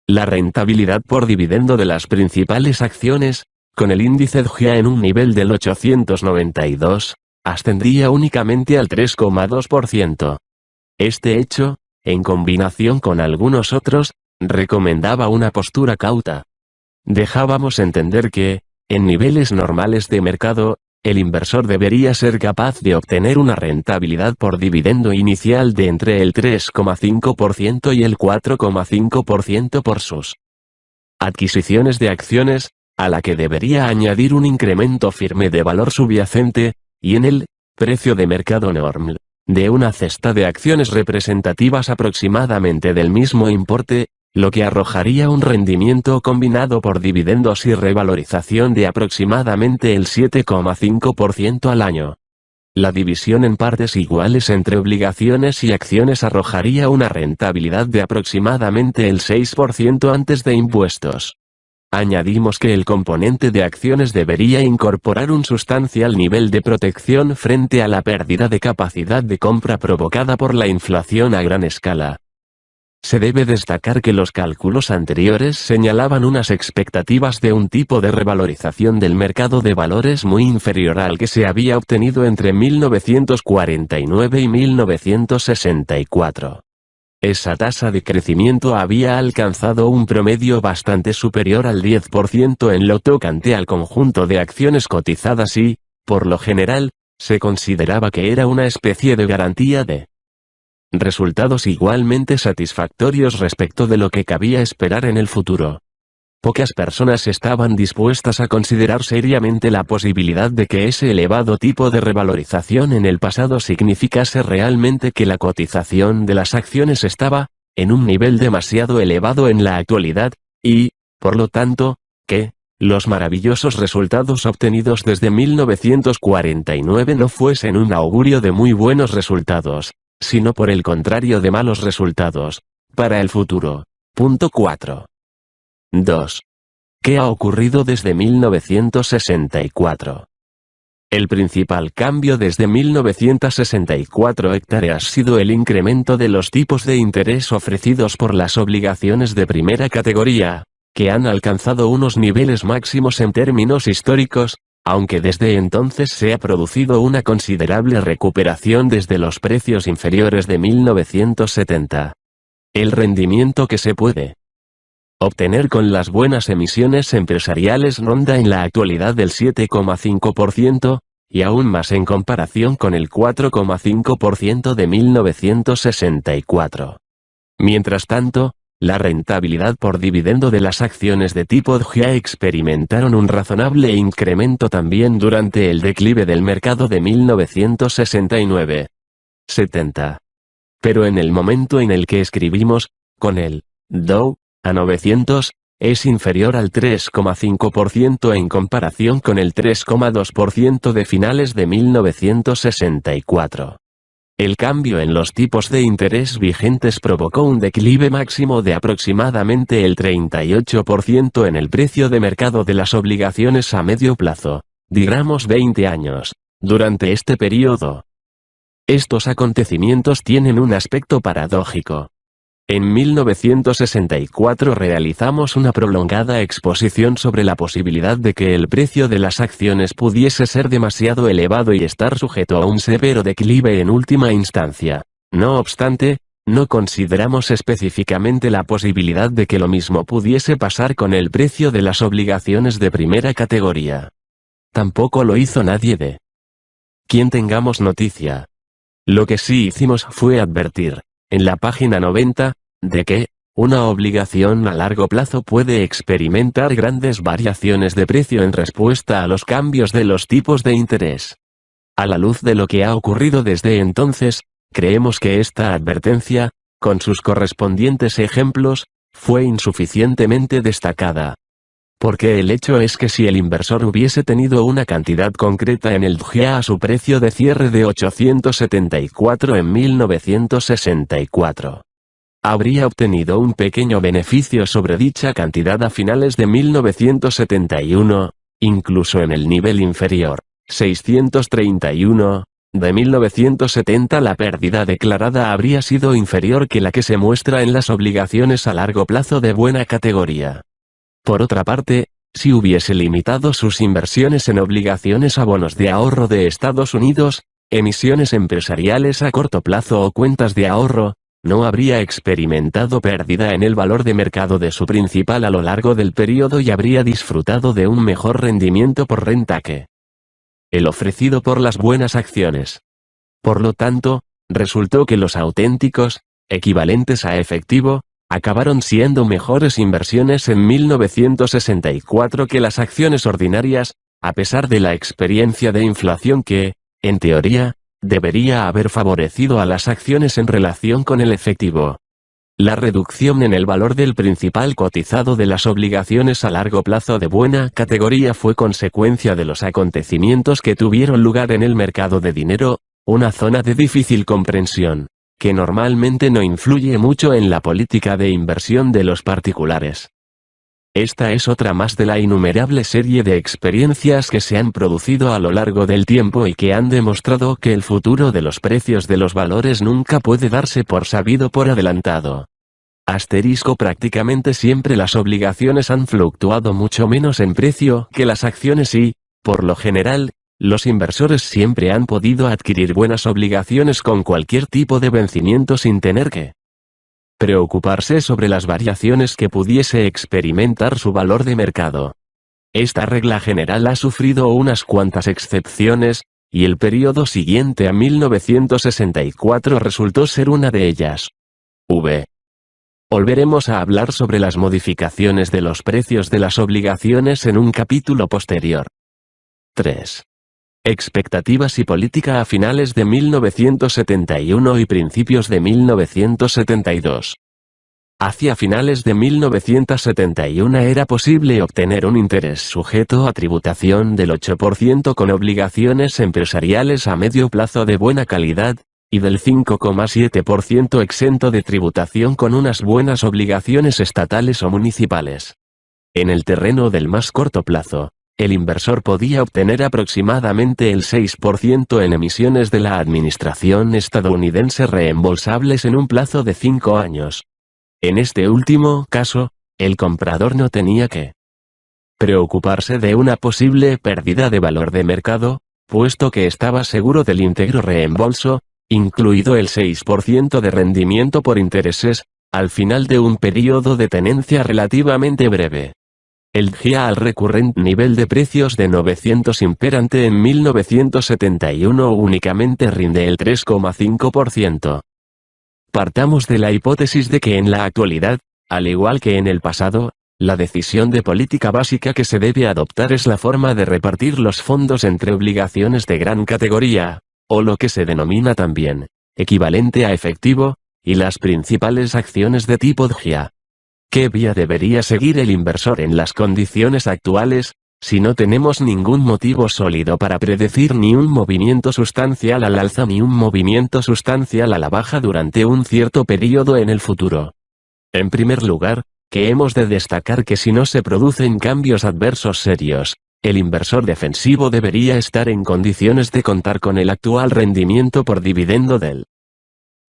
La rentabilidad por dividendo de las principales acciones, con el índice DJEA en un nivel del 892, ascendía únicamente al 3,2%. Este hecho, en combinación con algunos otros, recomendaba una postura cauta. Dejábamos entender que, en niveles normales de mercado, el inversor debería ser capaz de obtener una rentabilidad por dividendo inicial de entre el 3,5% y el 4,5% por sus adquisiciones de acciones, a la que debería añadir un incremento firme de valor subyacente, y en el precio de mercado normal de una cesta de acciones representativas aproximadamente del mismo importe, lo que arrojaría un rendimiento combinado por dividendos y revalorización de aproximadamente el 7,5% al año. La división en partes iguales entre obligaciones y acciones arrojaría una rentabilidad de aproximadamente el 6% antes de impuestos. Añadimos que el componente de acciones debería incorporar un sustancial nivel de protección frente a la pérdida de capacidad de compra provocada por la inflación a gran escala. Se debe destacar que los cálculos anteriores señalaban unas expectativas de un tipo de revalorización del mercado de valores muy inferior al que se había obtenido entre 1949 y 1964. Esa tasa de crecimiento había alcanzado un promedio bastante superior al 10% en lo tocante al conjunto de acciones cotizadas y, por lo general, se consideraba que era una especie de garantía de resultados igualmente satisfactorios respecto de lo que cabía esperar en el futuro. Pocas personas estaban dispuestas a considerar seriamente la posibilidad de que ese elevado tipo de revalorización en el pasado significase realmente que la cotización de las acciones estaba, en un nivel demasiado elevado en la actualidad, y, por lo tanto, que los maravillosos resultados obtenidos desde 1949 no fuesen un augurio de muy buenos resultados, sino por el contrario de malos resultados, para el futuro. Punto 4. 2. ¿Qué ha ocurrido desde 1964? El principal cambio desde 1964 ha sido el incremento de los tipos de interés ofrecidos por las obligaciones de primera categoría, que han alcanzado unos niveles máximos en términos históricos, aunque desde entonces se ha producido una considerable recuperación desde los precios inferiores de 1970. El rendimiento que se puede obtener con las buenas emisiones empresariales ronda en la actualidad del 7,5%, y aún más en comparación con el 4,5% de 1964. Mientras tanto, la rentabilidad por dividendo de las acciones de tipo DJEA experimentaron un razonable incremento también durante el declive del mercado de 1969-70. Pero en el momento en el que escribimos, con el Dow a 900, es inferior al 3,5% en comparación con el 3,2% de finales de 1964. El cambio en los tipos de interés vigentes provocó un declive máximo de aproximadamente el 38% en el precio de mercado de las obligaciones a medio plazo, digamos 20 años, durante este periodo. Estos acontecimientos tienen un aspecto paradójico. En 1964 realizamos una prolongada exposición sobre la posibilidad de que el precio de las acciones pudiese ser demasiado elevado y estar sujeto a un severo declive en última instancia. No obstante, no consideramos específicamente la posibilidad de que lo mismo pudiese pasar con el precio de las obligaciones de primera categoría. Tampoco lo hizo nadie de quien tengamos noticia. Lo que sí hicimos fue advertir, en la página 90, de que una obligación a largo plazo puede experimentar grandes variaciones de precio en respuesta a los cambios de los tipos de interés. A la luz de lo que ha ocurrido desde entonces, creemos que esta advertencia, con sus correspondientes ejemplos, fue insuficientemente destacada. Porque el hecho es que si el inversor hubiese tenido una cantidad concreta en el DGA a su precio de cierre de 874 en 1964, habría obtenido un pequeño beneficio sobre dicha cantidad a finales de 1971, incluso en el nivel inferior, 631, de 1970 la pérdida declarada habría sido inferior que la que se muestra en las obligaciones a largo plazo de buena categoría. Por otra parte, si hubiese limitado sus inversiones en obligaciones a bonos de ahorro de Estados Unidos, emisiones empresariales a corto plazo o cuentas de ahorro, no habría experimentado pérdida en el valor de mercado de su principal a lo largo del periodo y habría disfrutado de un mejor rendimiento por renta que el ofrecido por las buenas acciones. Por lo tanto, resultó que los auténticos, equivalentes a efectivo, acabaron siendo mejores inversiones en 1964 que las acciones ordinarias, a pesar de la experiencia de inflación que, en teoría, debería haber favorecido a las acciones en relación con el efectivo. La reducción en el valor del principal cotizado de las obligaciones a largo plazo de buena categoría fue consecuencia de los acontecimientos que tuvieron lugar en el mercado de dinero, una zona de difícil comprensión, que normalmente no influye mucho en la política de inversión de los particulares. Esta es otra más de la innumerable serie de experiencias que se han producido a lo largo del tiempo y que han demostrado que el futuro de los precios de los valores nunca puede darse por sabido por adelantado. Prácticamente siempre las obligaciones han fluctuado mucho menos en precio que las acciones y, por lo general, los inversores siempre han podido adquirir buenas obligaciones con cualquier tipo de vencimiento sin tener que preocuparse sobre las variaciones que pudiese experimentar su valor de mercado. Esta regla general ha sufrido unas cuantas excepciones, y el periodo siguiente a 1964 resultó ser una de ellas. Volveremos a hablar sobre las modificaciones de los precios de las obligaciones en un capítulo posterior. 3. Expectativas y política a finales de 1971 y principios de 1972. Hacia finales de 1971 era posible obtener un interés sujeto a tributación del 8% con obligaciones empresariales a medio plazo de buena calidad, y del 5,7% exento de tributación con unas buenas obligaciones estatales o municipales. En el terreno del más corto plazo, el inversor podía obtener aproximadamente el 6% en emisiones de la administración estadounidense reembolsables en un plazo de 5 años. En este último caso, el comprador no tenía que preocuparse de una posible pérdida de valor de mercado, puesto que estaba seguro del íntegro reembolso, incluido el 6% de rendimiento por intereses, al final de un periodo de tenencia relativamente breve. El DGA al recurrente nivel de precios de 900 imperante en 1971 únicamente rinde el 3,5%. Partamos de la hipótesis de que en la actualidad, al igual que en el pasado, la decisión de política básica que se debe adoptar es la forma de repartir los fondos entre obligaciones de gran categoría, o lo que se denomina también, equivalente a efectivo, y las principales acciones de tipo DGA. ¿Qué vía debería seguir el inversor en las condiciones actuales, si no tenemos ningún motivo sólido para predecir ni un movimiento sustancial al alza ni un movimiento sustancial a la baja durante un cierto periodo en el futuro? En primer lugar, que hemos de destacar que si no se producen cambios adversos serios, el inversor defensivo debería estar en condiciones de contar con el actual rendimiento por dividendo del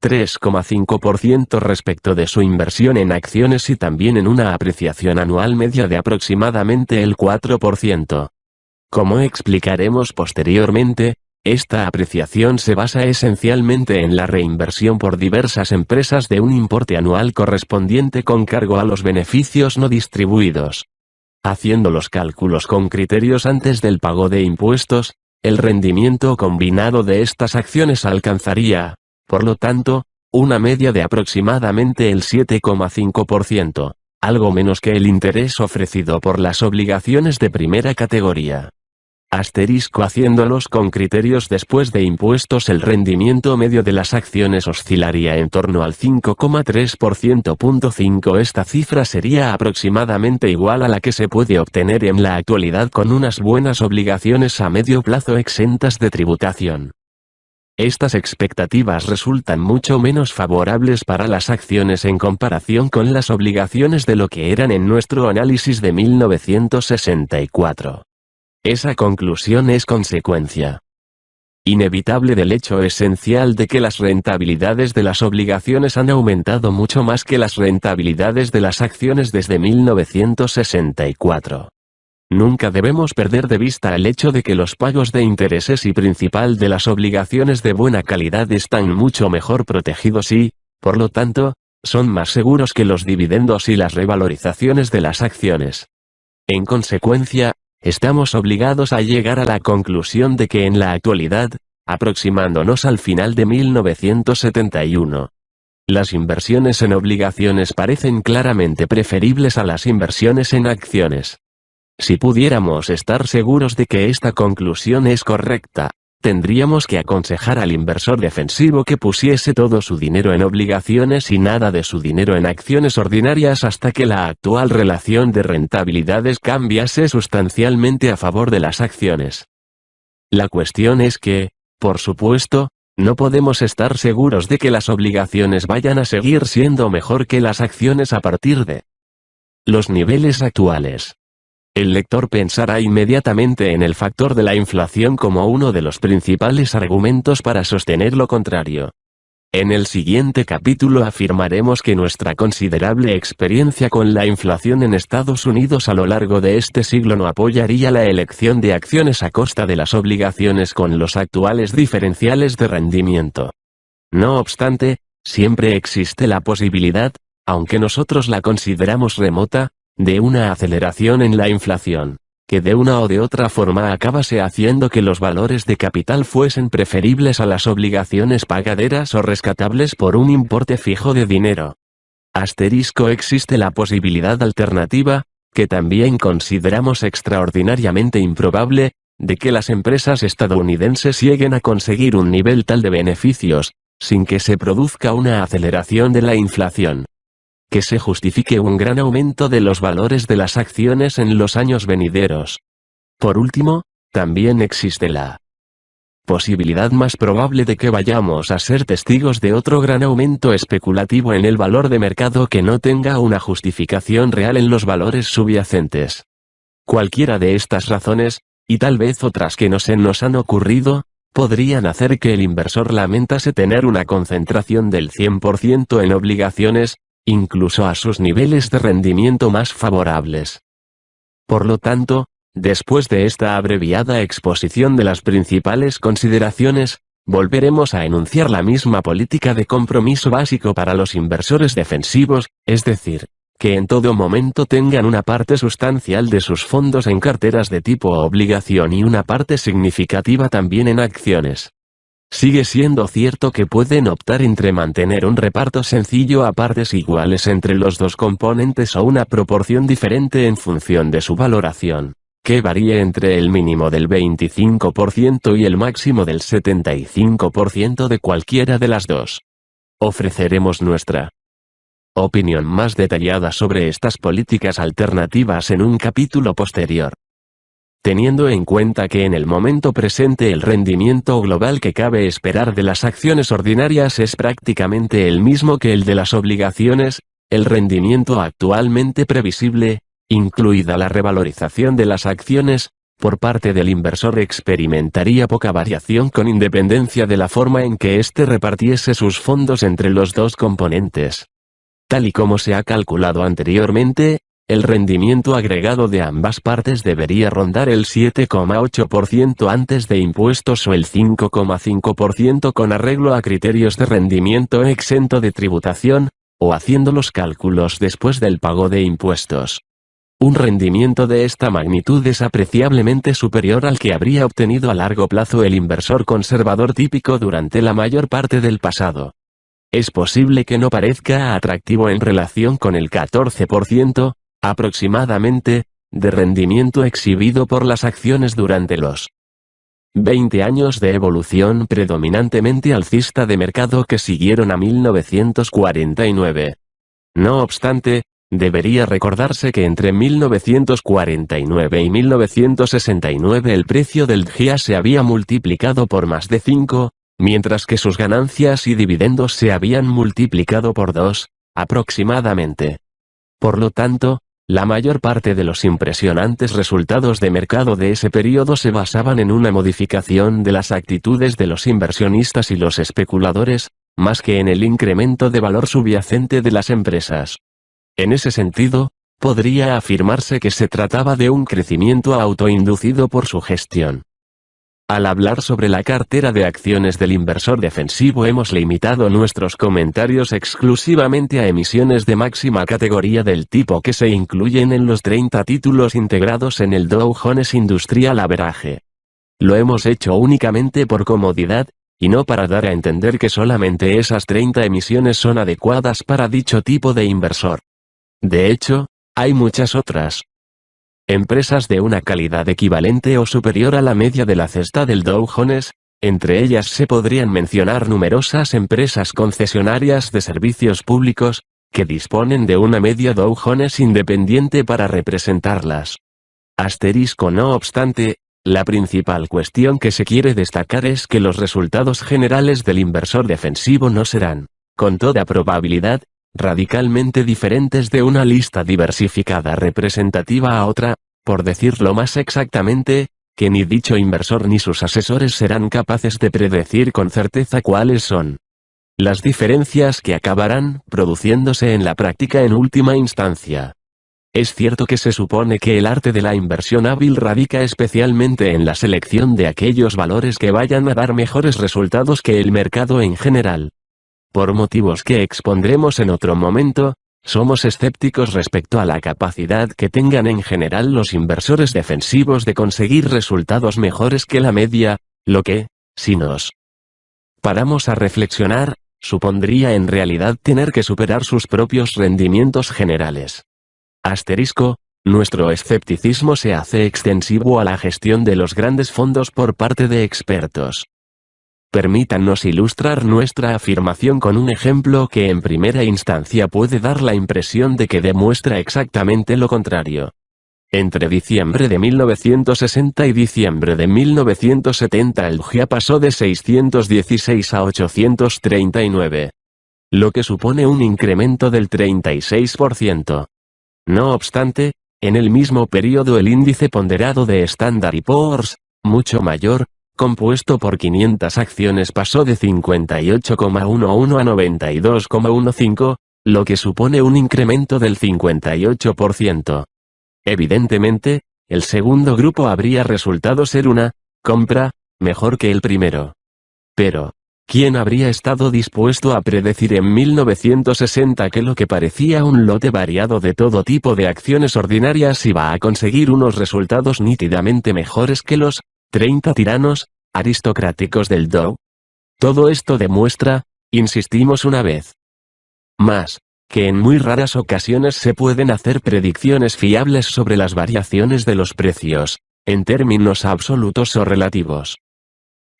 3,5% respecto de su inversión en acciones y también en una apreciación anual media de aproximadamente el 4%. Como explicaremos posteriormente, esta apreciación se basa esencialmente en la reinversión por diversas empresas de un importe anual correspondiente con cargo a los beneficios no distribuidos. Haciendo los cálculos con criterios antes del pago de impuestos, el rendimiento combinado de estas acciones alcanzaría, por lo tanto, una media de aproximadamente el 7,5%, algo menos que el interés ofrecido por las obligaciones de primera categoría. Haciéndolos con criterios después de impuestos, el rendimiento medio de las acciones oscilaría en torno al 5,3%. Esta cifra sería aproximadamente igual a la que se puede obtener en la actualidad con unas buenas obligaciones a medio plazo exentas de tributación. Estas expectativas resultan mucho menos favorables para las acciones en comparación con las obligaciones de lo que eran en nuestro análisis de 1964. Esa conclusión es consecuencia inevitable del hecho esencial de que las rentabilidades de las obligaciones han aumentado mucho más que las rentabilidades de las acciones desde 1964. Nunca debemos perder de vista el hecho de que los pagos de intereses y principal de las obligaciones de buena calidad están mucho mejor protegidos y, por lo tanto, son más seguros que los dividendos y las revalorizaciones de las acciones. En consecuencia, estamos obligados a llegar a la conclusión de que en la actualidad, aproximándonos al final de 1971, las inversiones en obligaciones parecen claramente preferibles a las inversiones en acciones. Si pudiéramos estar seguros de que esta conclusión es correcta, tendríamos que aconsejar al inversor defensivo que pusiese todo su dinero en obligaciones y nada de su dinero en acciones ordinarias hasta que la actual relación de rentabilidades cambiase sustancialmente a favor de las acciones. La cuestión es que, por supuesto, no podemos estar seguros de que las obligaciones vayan a seguir siendo mejor que las acciones a partir de los niveles actuales. El lector pensará inmediatamente en el factor de la inflación como uno de los principales argumentos para sostener lo contrario. En el siguiente capítulo afirmaremos que nuestra considerable experiencia con la inflación en Estados Unidos a lo largo de este siglo no apoyaría la elección de acciones a costa de las obligaciones con los actuales diferenciales de rendimiento. No obstante, siempre existe la posibilidad, aunque nosotros la consideramos remota, de una aceleración en la inflación, que de una o de otra forma acabase haciendo que los valores de capital fuesen preferibles a las obligaciones pagaderas o rescatables por un importe fijo de dinero. Existe la posibilidad alternativa, que también consideramos extraordinariamente improbable, de que las empresas estadounidenses lleguen a conseguir un nivel tal de beneficios, sin que se produzca una aceleración de la inflación, que se justifique un gran aumento de los valores de las acciones en los años venideros. Por último, también existe la posibilidad más probable de que vayamos a ser testigos de otro gran aumento especulativo en el valor de mercado que no tenga una justificación real en los valores subyacentes. Cualquiera de estas razones, y tal vez otras que no se nos han ocurrido, podrían hacer que el inversor lamentase tener una concentración del 100% en obligaciones, incluso a sus niveles de rendimiento más favorables. Por lo tanto, después de esta abreviada exposición de las principales consideraciones, volveremos a enunciar la misma política de compromiso básico para los inversores defensivos, es decir, que en todo momento tengan una parte sustancial de sus fondos en carteras de tipo obligación y una parte significativa también en acciones. Sigue siendo cierto que pueden optar entre mantener un reparto sencillo a partes iguales entre los dos componentes o una proporción diferente en función de su valoración, que varíe entre el mínimo del 25% y el máximo del 75% de cualquiera de las dos. Ofreceremos nuestra opinión más detallada sobre estas políticas alternativas en un capítulo posterior. Teniendo en cuenta que en el momento presente el rendimiento global que cabe esperar de las acciones ordinarias es prácticamente el mismo que el de las obligaciones, el rendimiento actualmente previsible, incluida la revalorización de las acciones, por parte del inversor experimentaría poca variación con independencia de la forma en que éste repartiese sus fondos entre los dos componentes. Tal y como se ha calculado anteriormente, el rendimiento agregado de ambas partes debería rondar el 7,8% antes de impuestos o el 5,5% con arreglo a criterios de rendimiento exento de tributación, o haciendo los cálculos después del pago de impuestos. Un rendimiento de esta magnitud es apreciablemente superior al que habría obtenido a largo plazo el inversor conservador típico durante la mayor parte del pasado. Es posible que no parezca atractivo en relación con el 14%, aproximadamente, de rendimiento exhibido por las acciones durante los 20 años de evolución predominantemente alcista de mercado que siguieron a 1949. No obstante, debería recordarse que entre 1949 y 1969 el precio del DJIA se había multiplicado por más de 5, mientras que sus ganancias y dividendos se habían multiplicado por 2, aproximadamente. Por lo tanto, la mayor parte de los impresionantes resultados de mercado de ese periodo se basaban en una modificación de las actitudes de los inversionistas y los especuladores, más que en el incremento de valor subyacente de las empresas. En ese sentido, podría afirmarse que se trataba de un crecimiento autoinducido por su gestión. Al hablar sobre la cartera de acciones del inversor defensivo hemos limitado nuestros comentarios exclusivamente a emisiones de máxima categoría del tipo que se incluyen en los 30 títulos integrados en el Dow Jones Industrial Average. Lo hemos hecho únicamente por comodidad, y no para dar a entender que solamente esas 30 emisiones son adecuadas para dicho tipo de inversor. De hecho, hay muchas otras empresas de una calidad equivalente o superior a la media de la cesta del Dow Jones, entre ellas se podrían mencionar numerosas empresas concesionarias de servicios públicos, que disponen de una media Dow Jones independiente para representarlas. Asterisco. No obstante, la principal cuestión que se quiere destacar es que los resultados generales del inversor defensivo no serán, con toda probabilidad, radicalmente diferentes de una lista diversificada representativa a otra, por decirlo más exactamente, que ni dicho inversor ni sus asesores serán capaces de predecir con certeza cuáles son las diferencias que acabarán produciéndose en la práctica en última instancia. Es cierto que se supone que el arte de la inversión hábil radica especialmente en la selección de aquellos valores que vayan a dar mejores resultados que el mercado en general. Por motivos que expondremos en otro momento, somos escépticos respecto a la capacidad que tengan en general los inversores defensivos de conseguir resultados mejores que la media, lo que, si nos paramos a reflexionar, supondría en realidad tener que superar sus propios rendimientos generales. Asterisco, nuestro escepticismo se hace extensivo a la gestión de los grandes fondos por parte de expertos. Permítanos ilustrar nuestra afirmación con un ejemplo que en primera instancia puede dar la impresión de que demuestra exactamente lo contrario. Entre diciembre de 1960 y diciembre de 1970 el DJIA pasó de 616 a 839. Lo que supone un incremento del 36%. No obstante, en el mismo periodo el índice ponderado de Standard & Poor's, mucho mayor, compuesto por 500 acciones pasó de 58,11 a 92,15, lo que supone un incremento del 58%. Evidentemente, el segundo grupo habría resultado ser una compra mejor que el primero. Pero, ¿quién habría estado dispuesto a predecir en 1960 que lo que parecía un lote variado de todo tipo de acciones ordinarias iba a conseguir unos resultados nítidamente mejores que los 30 tiranos aristocráticos del Dow? Todo esto demuestra, insistimos una vez más, que en muy raras ocasiones se pueden hacer predicciones fiables sobre las variaciones de los precios, en términos absolutos o relativos.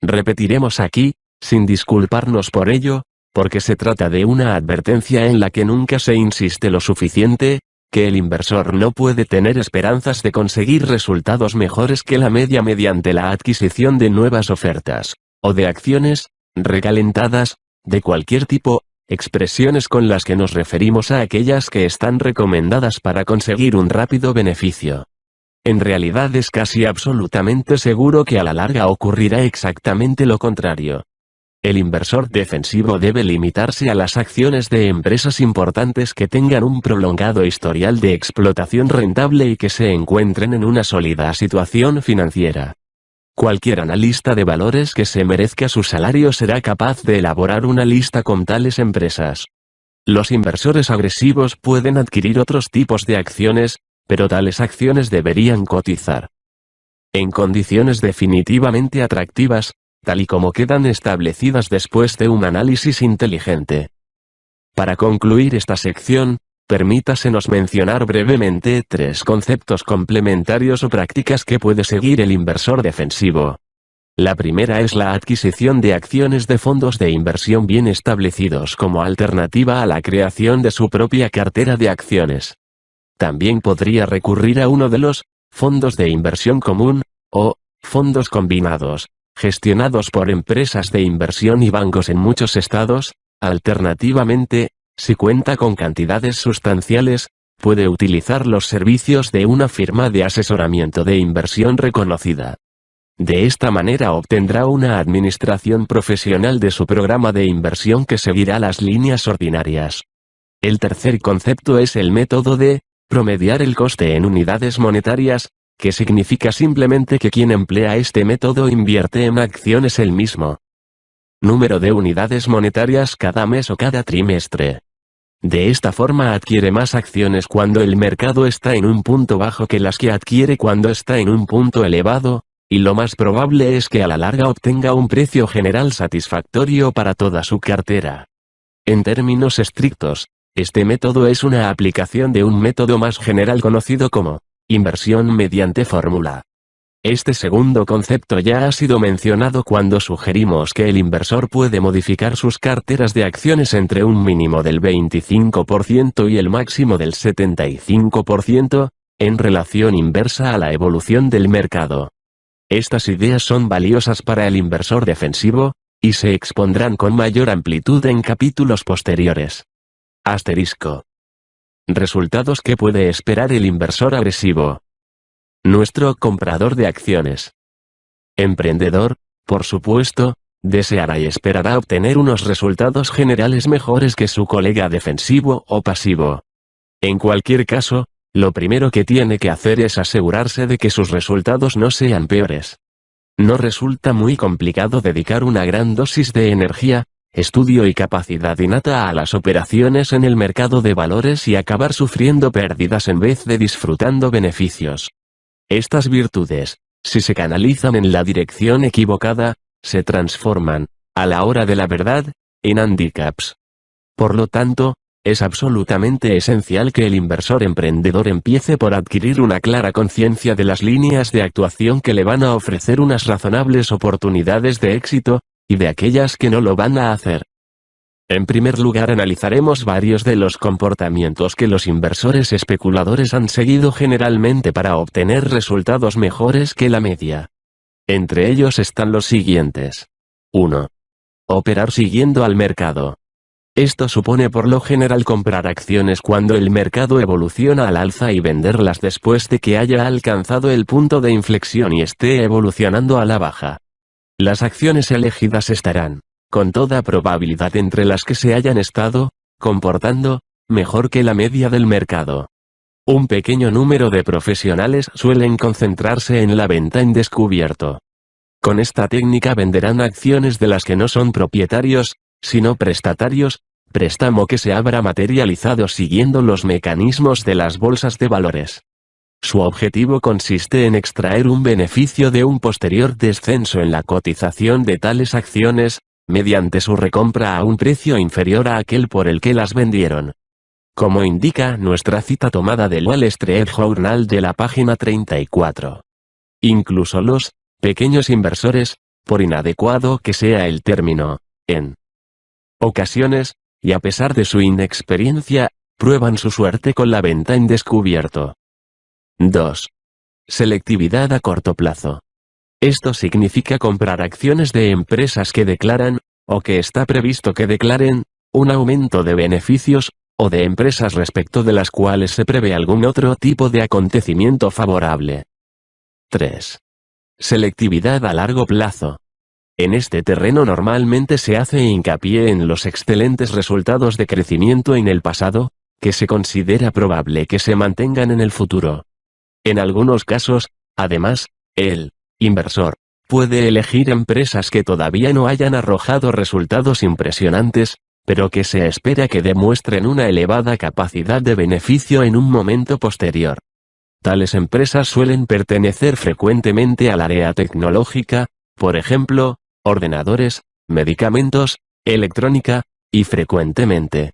Repetiremos aquí, sin disculparnos por ello, porque se trata de una advertencia en la que nunca se insiste lo suficiente, que el inversor no puede tener esperanzas de conseguir resultados mejores que la media mediante la adquisición de nuevas ofertas, o de acciones, recalentadas, de cualquier tipo, expresiones con las que nos referimos a aquellas que están recomendadas para conseguir un rápido beneficio. En realidad es casi absolutamente seguro que a la larga ocurrirá exactamente lo contrario. El inversor defensivo debe limitarse a las acciones de empresas importantes que tengan un prolongado historial de explotación rentable y que se encuentren en una sólida situación financiera. Cualquier analista de valores que se merezca su salario será capaz de elaborar una lista con tales empresas. Los inversores agresivos pueden adquirir otros tipos de acciones, pero tales acciones deberían cotizar en condiciones definitivamente atractivas, tal y como quedan establecidas después de un análisis inteligente. Para concluir esta sección, permítasenos mencionar brevemente 3 conceptos complementarios o prácticas que puede seguir el inversor defensivo. La primera es la adquisición de acciones de fondos de inversión bien establecidos como alternativa a la creación de su propia cartera de acciones. También podría recurrir a uno de los fondos de inversión común, o fondos combinados, gestionados por empresas de inversión y bancos en muchos estados. Alternativamente, si cuenta con cantidades sustanciales, puede utilizar los servicios de una firma de asesoramiento de inversión reconocida. De esta manera obtendrá una administración profesional de su programa de inversión que seguirá las líneas ordinarias. El tercer concepto es el método de promediar el coste en unidades monetarias, que significa simplemente que quien emplea este método invierte en acciones el mismo número de unidades monetarias cada mes o cada trimestre. De esta forma adquiere más acciones cuando el mercado está en un punto bajo que las que adquiere cuando está en un punto elevado, y lo más probable es que a la larga obtenga un precio general satisfactorio para toda su cartera. En términos estrictos, este método es una aplicación de un método más general conocido como inversión mediante fórmula. Este segundo concepto ya ha sido mencionado cuando sugerimos que el inversor puede modificar sus carteras de acciones entre un mínimo del 25% y el máximo del 75%, en relación inversa a la evolución del mercado. Estas ideas son valiosas para el inversor defensivo, y se expondrán con mayor amplitud en capítulos posteriores. Asterisco. Resultados que puede esperar el inversor agresivo. Nuestro comprador de acciones. Emprendedor, por supuesto, deseará y esperará obtener unos resultados generales mejores que su colega defensivo o pasivo. En cualquier caso, lo primero que tiene que hacer es asegurarse de que sus resultados no sean peores. No resulta muy complicado dedicar una gran dosis de energía, estudio y capacidad innata a las operaciones en el mercado de valores y acabar sufriendo pérdidas en vez de disfrutando beneficios. Estas virtudes, si se canalizan en la dirección equivocada, se transforman, a la hora de la verdad, en handicaps. Por lo tanto, es absolutamente esencial que el inversor emprendedor empiece por adquirir una clara conciencia de las líneas de actuación que le van a ofrecer unas razonables oportunidades de éxito, y de aquellas que no lo van a hacer. En primer lugar analizaremos varios de los comportamientos que los inversores especuladores han seguido generalmente para obtener resultados mejores que la media. Entre ellos están los siguientes. 1. Operar siguiendo al mercado. Esto supone por lo general comprar acciones cuando el mercado evoluciona al alza y venderlas después de que haya alcanzado el punto de inflexión y esté evolucionando a la baja. Las acciones elegidas estarán, con toda probabilidad, entre las que se hayan estado comportando mejor que la media del mercado. Un pequeño número de profesionales suelen concentrarse en la venta en descubierto. Con esta técnica venderán acciones de las que no son propietarios, sino prestatarios, préstamo que se habrá materializado siguiendo los mecanismos de las bolsas de valores. Su objetivo consiste en extraer un beneficio de un posterior descenso en la cotización de tales acciones, mediante su recompra a un precio inferior a aquel por el que las vendieron. Como indica nuestra cita tomada del Wall Street Journal de la página 34. Incluso los pequeños inversores, por inadecuado que sea el término, en ocasiones, y a pesar de su inexperiencia, prueban su suerte con la venta en descubierto. 2. Selectividad a corto plazo. Esto significa comprar acciones de empresas que declaran, o que está previsto que declaren, un aumento de beneficios, o de empresas respecto de las cuales se prevé algún otro tipo de acontecimiento favorable. 3. Selectividad a largo plazo. En este terreno normalmente se hace hincapié en los excelentes resultados de crecimiento en el pasado, que se considera probable que se mantengan en el futuro. En algunos casos, además, el inversor puede elegir empresas que todavía no hayan arrojado resultados impresionantes, pero que se espera que demuestren una elevada capacidad de beneficio en un momento posterior. Tales empresas suelen pertenecer frecuentemente al área tecnológica, por ejemplo, ordenadores, medicamentos, electrónica, y frecuentemente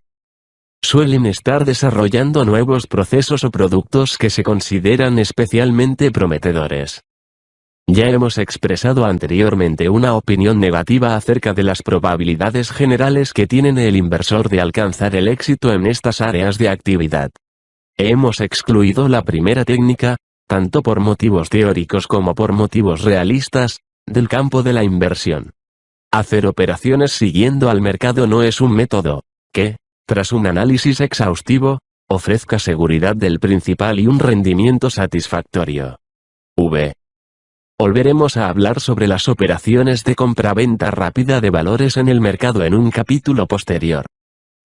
suelen estar desarrollando nuevos procesos o productos que se consideran especialmente prometedores. Ya hemos expresado anteriormente una opinión negativa acerca de las probabilidades generales que tiene el inversor de alcanzar el éxito en estas áreas de actividad. Hemos excluido la primera técnica, tanto por motivos teóricos como por motivos realistas, del campo de la inversión. Hacer operaciones siguiendo al mercado no es un método que, tras un análisis exhaustivo, ofrezca seguridad del principal y un rendimiento satisfactorio. Volveremos a hablar sobre las operaciones de compra-venta rápida de valores en el mercado en un capítulo posterior.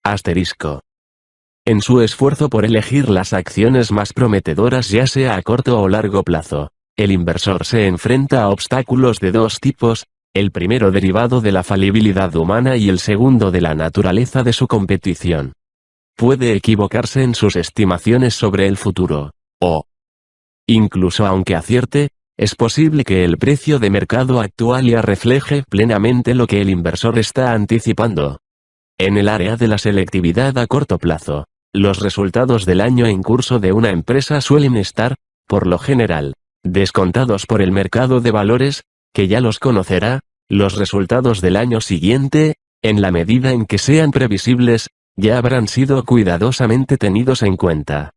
Asterisco. En su esfuerzo por elegir las acciones más prometedoras ya sea a corto o largo plazo, el inversor se enfrenta a obstáculos de dos tipos, el primero derivado de la falibilidad humana y el segundo de la naturaleza de su competición. Puede equivocarse en sus estimaciones sobre el futuro, o incluso aunque acierte, es posible que el precio de mercado actual ya refleje plenamente lo que el inversor está anticipando. En el área de la selectividad a corto plazo, los resultados del año en curso de una empresa suelen estar, por lo general, descontados por el mercado de valores, que ya los conocerá. Los resultados del año siguiente, en la medida en que sean previsibles, ya habrán sido cuidadosamente tenidos en cuenta.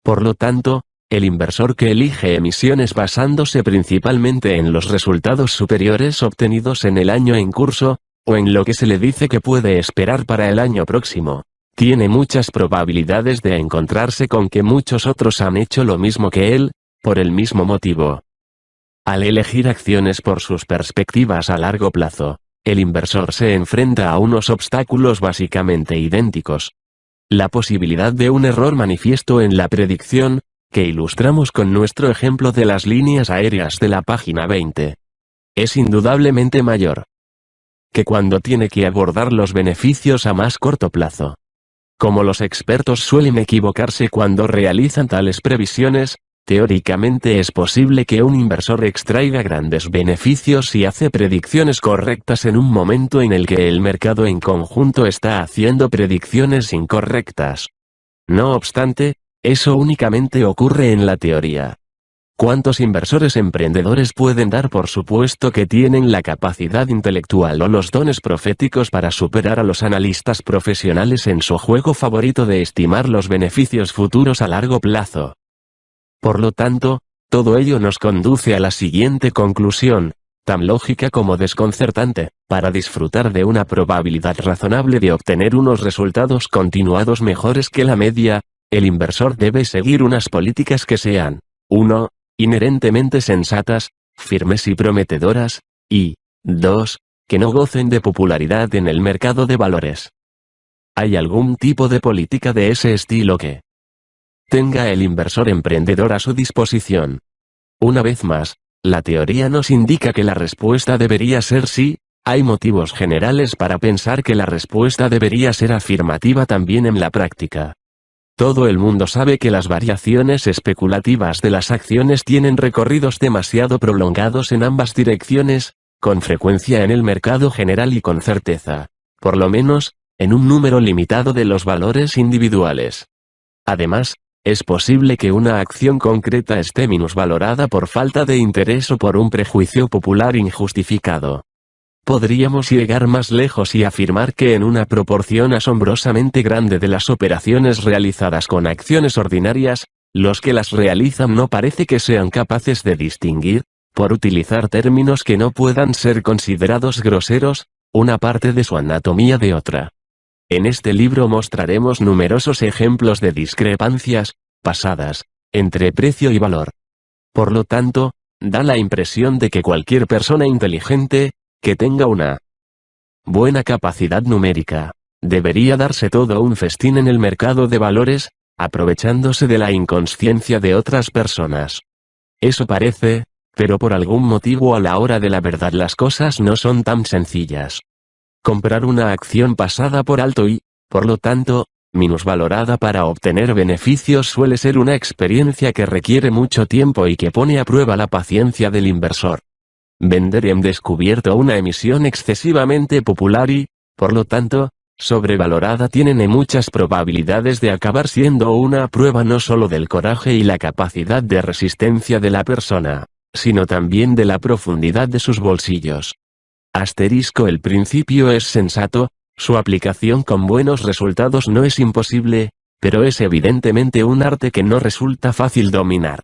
Por lo tanto, el inversor que elige emisiones basándose principalmente en los resultados superiores obtenidos en el año en curso, o en lo que se le dice que puede esperar para el año próximo, tiene muchas probabilidades de encontrarse con que muchos otros han hecho lo mismo que él, por el mismo motivo. Al elegir acciones por sus perspectivas a largo plazo, el inversor se enfrenta a unos obstáculos básicamente idénticos. La posibilidad de un error manifiesto en la predicción, que ilustramos con nuestro ejemplo de las líneas aéreas de la página 20, es indudablemente mayor que cuando tiene que abordar los beneficios a más corto plazo. Como los expertos suelen equivocarse cuando realizan tales previsiones, teóricamente es posible que un inversor extraiga grandes beneficios si hace predicciones correctas en un momento en el que el mercado en conjunto está haciendo predicciones incorrectas. No obstante, eso únicamente ocurre en la teoría. ¿Cuántos inversores emprendedores pueden dar por supuesto que tienen la capacidad intelectual o los dones proféticos para superar a los analistas profesionales en su juego favorito de estimar los beneficios futuros a largo plazo? Por lo tanto, todo ello nos conduce a la siguiente conclusión, tan lógica como desconcertante: para disfrutar de una probabilidad razonable de obtener unos resultados continuados mejores que la media, el inversor debe seguir unas políticas que sean 1. Inherentemente sensatas, firmes y prometedoras, y 2. Que no gocen de popularidad en el mercado de valores. ¿Hay algún tipo de política de ese estilo que tenga el inversor emprendedor a su disposición? Una vez más, la teoría nos indica que la respuesta debería ser sí. Hay motivos generales para pensar que la respuesta debería ser afirmativa también en la práctica. Todo el mundo sabe que las variaciones especulativas de las acciones tienen recorridos demasiado prolongados en ambas direcciones, con frecuencia en el mercado general y con certeza, por lo menos, en un número limitado de los valores individuales. Además, es posible que una acción concreta esté minusvalorada por falta de interés o por un prejuicio popular injustificado. Podríamos llegar más lejos y afirmar que en una proporción asombrosamente grande de las operaciones realizadas con acciones ordinarias, los que las realizan no parece que sean capaces de distinguir, por utilizar términos que no puedan ser considerados groseros, una parte de su anatomía de otra. En este libro mostraremos numerosos ejemplos de discrepancias pasadas entre precio y valor. Por lo tanto, Da la impresión de que cualquier persona inteligente, que tenga una buena capacidad numérica, debería darse todo un festín en el mercado de valores, aprovechándose de la inconsciencia de otras personas. Eso parece, pero por algún motivo a la hora de la verdad las cosas no son tan sencillas. Comprar una acción pasada por alto y, por lo tanto, minusvalorada para obtener beneficios suele ser una experiencia que requiere mucho tiempo y que pone a prueba la paciencia del inversor. Vender en descubierto una emisión excesivamente popular y, por lo tanto, sobrevalorada tiene muchas probabilidades de acabar siendo una prueba no solo del coraje y la capacidad de resistencia de la persona, sino también de la profundidad de sus bolsillos. El principio es sensato, su aplicación con buenos resultados no es imposible, pero es evidentemente un arte que no resulta fácil dominar.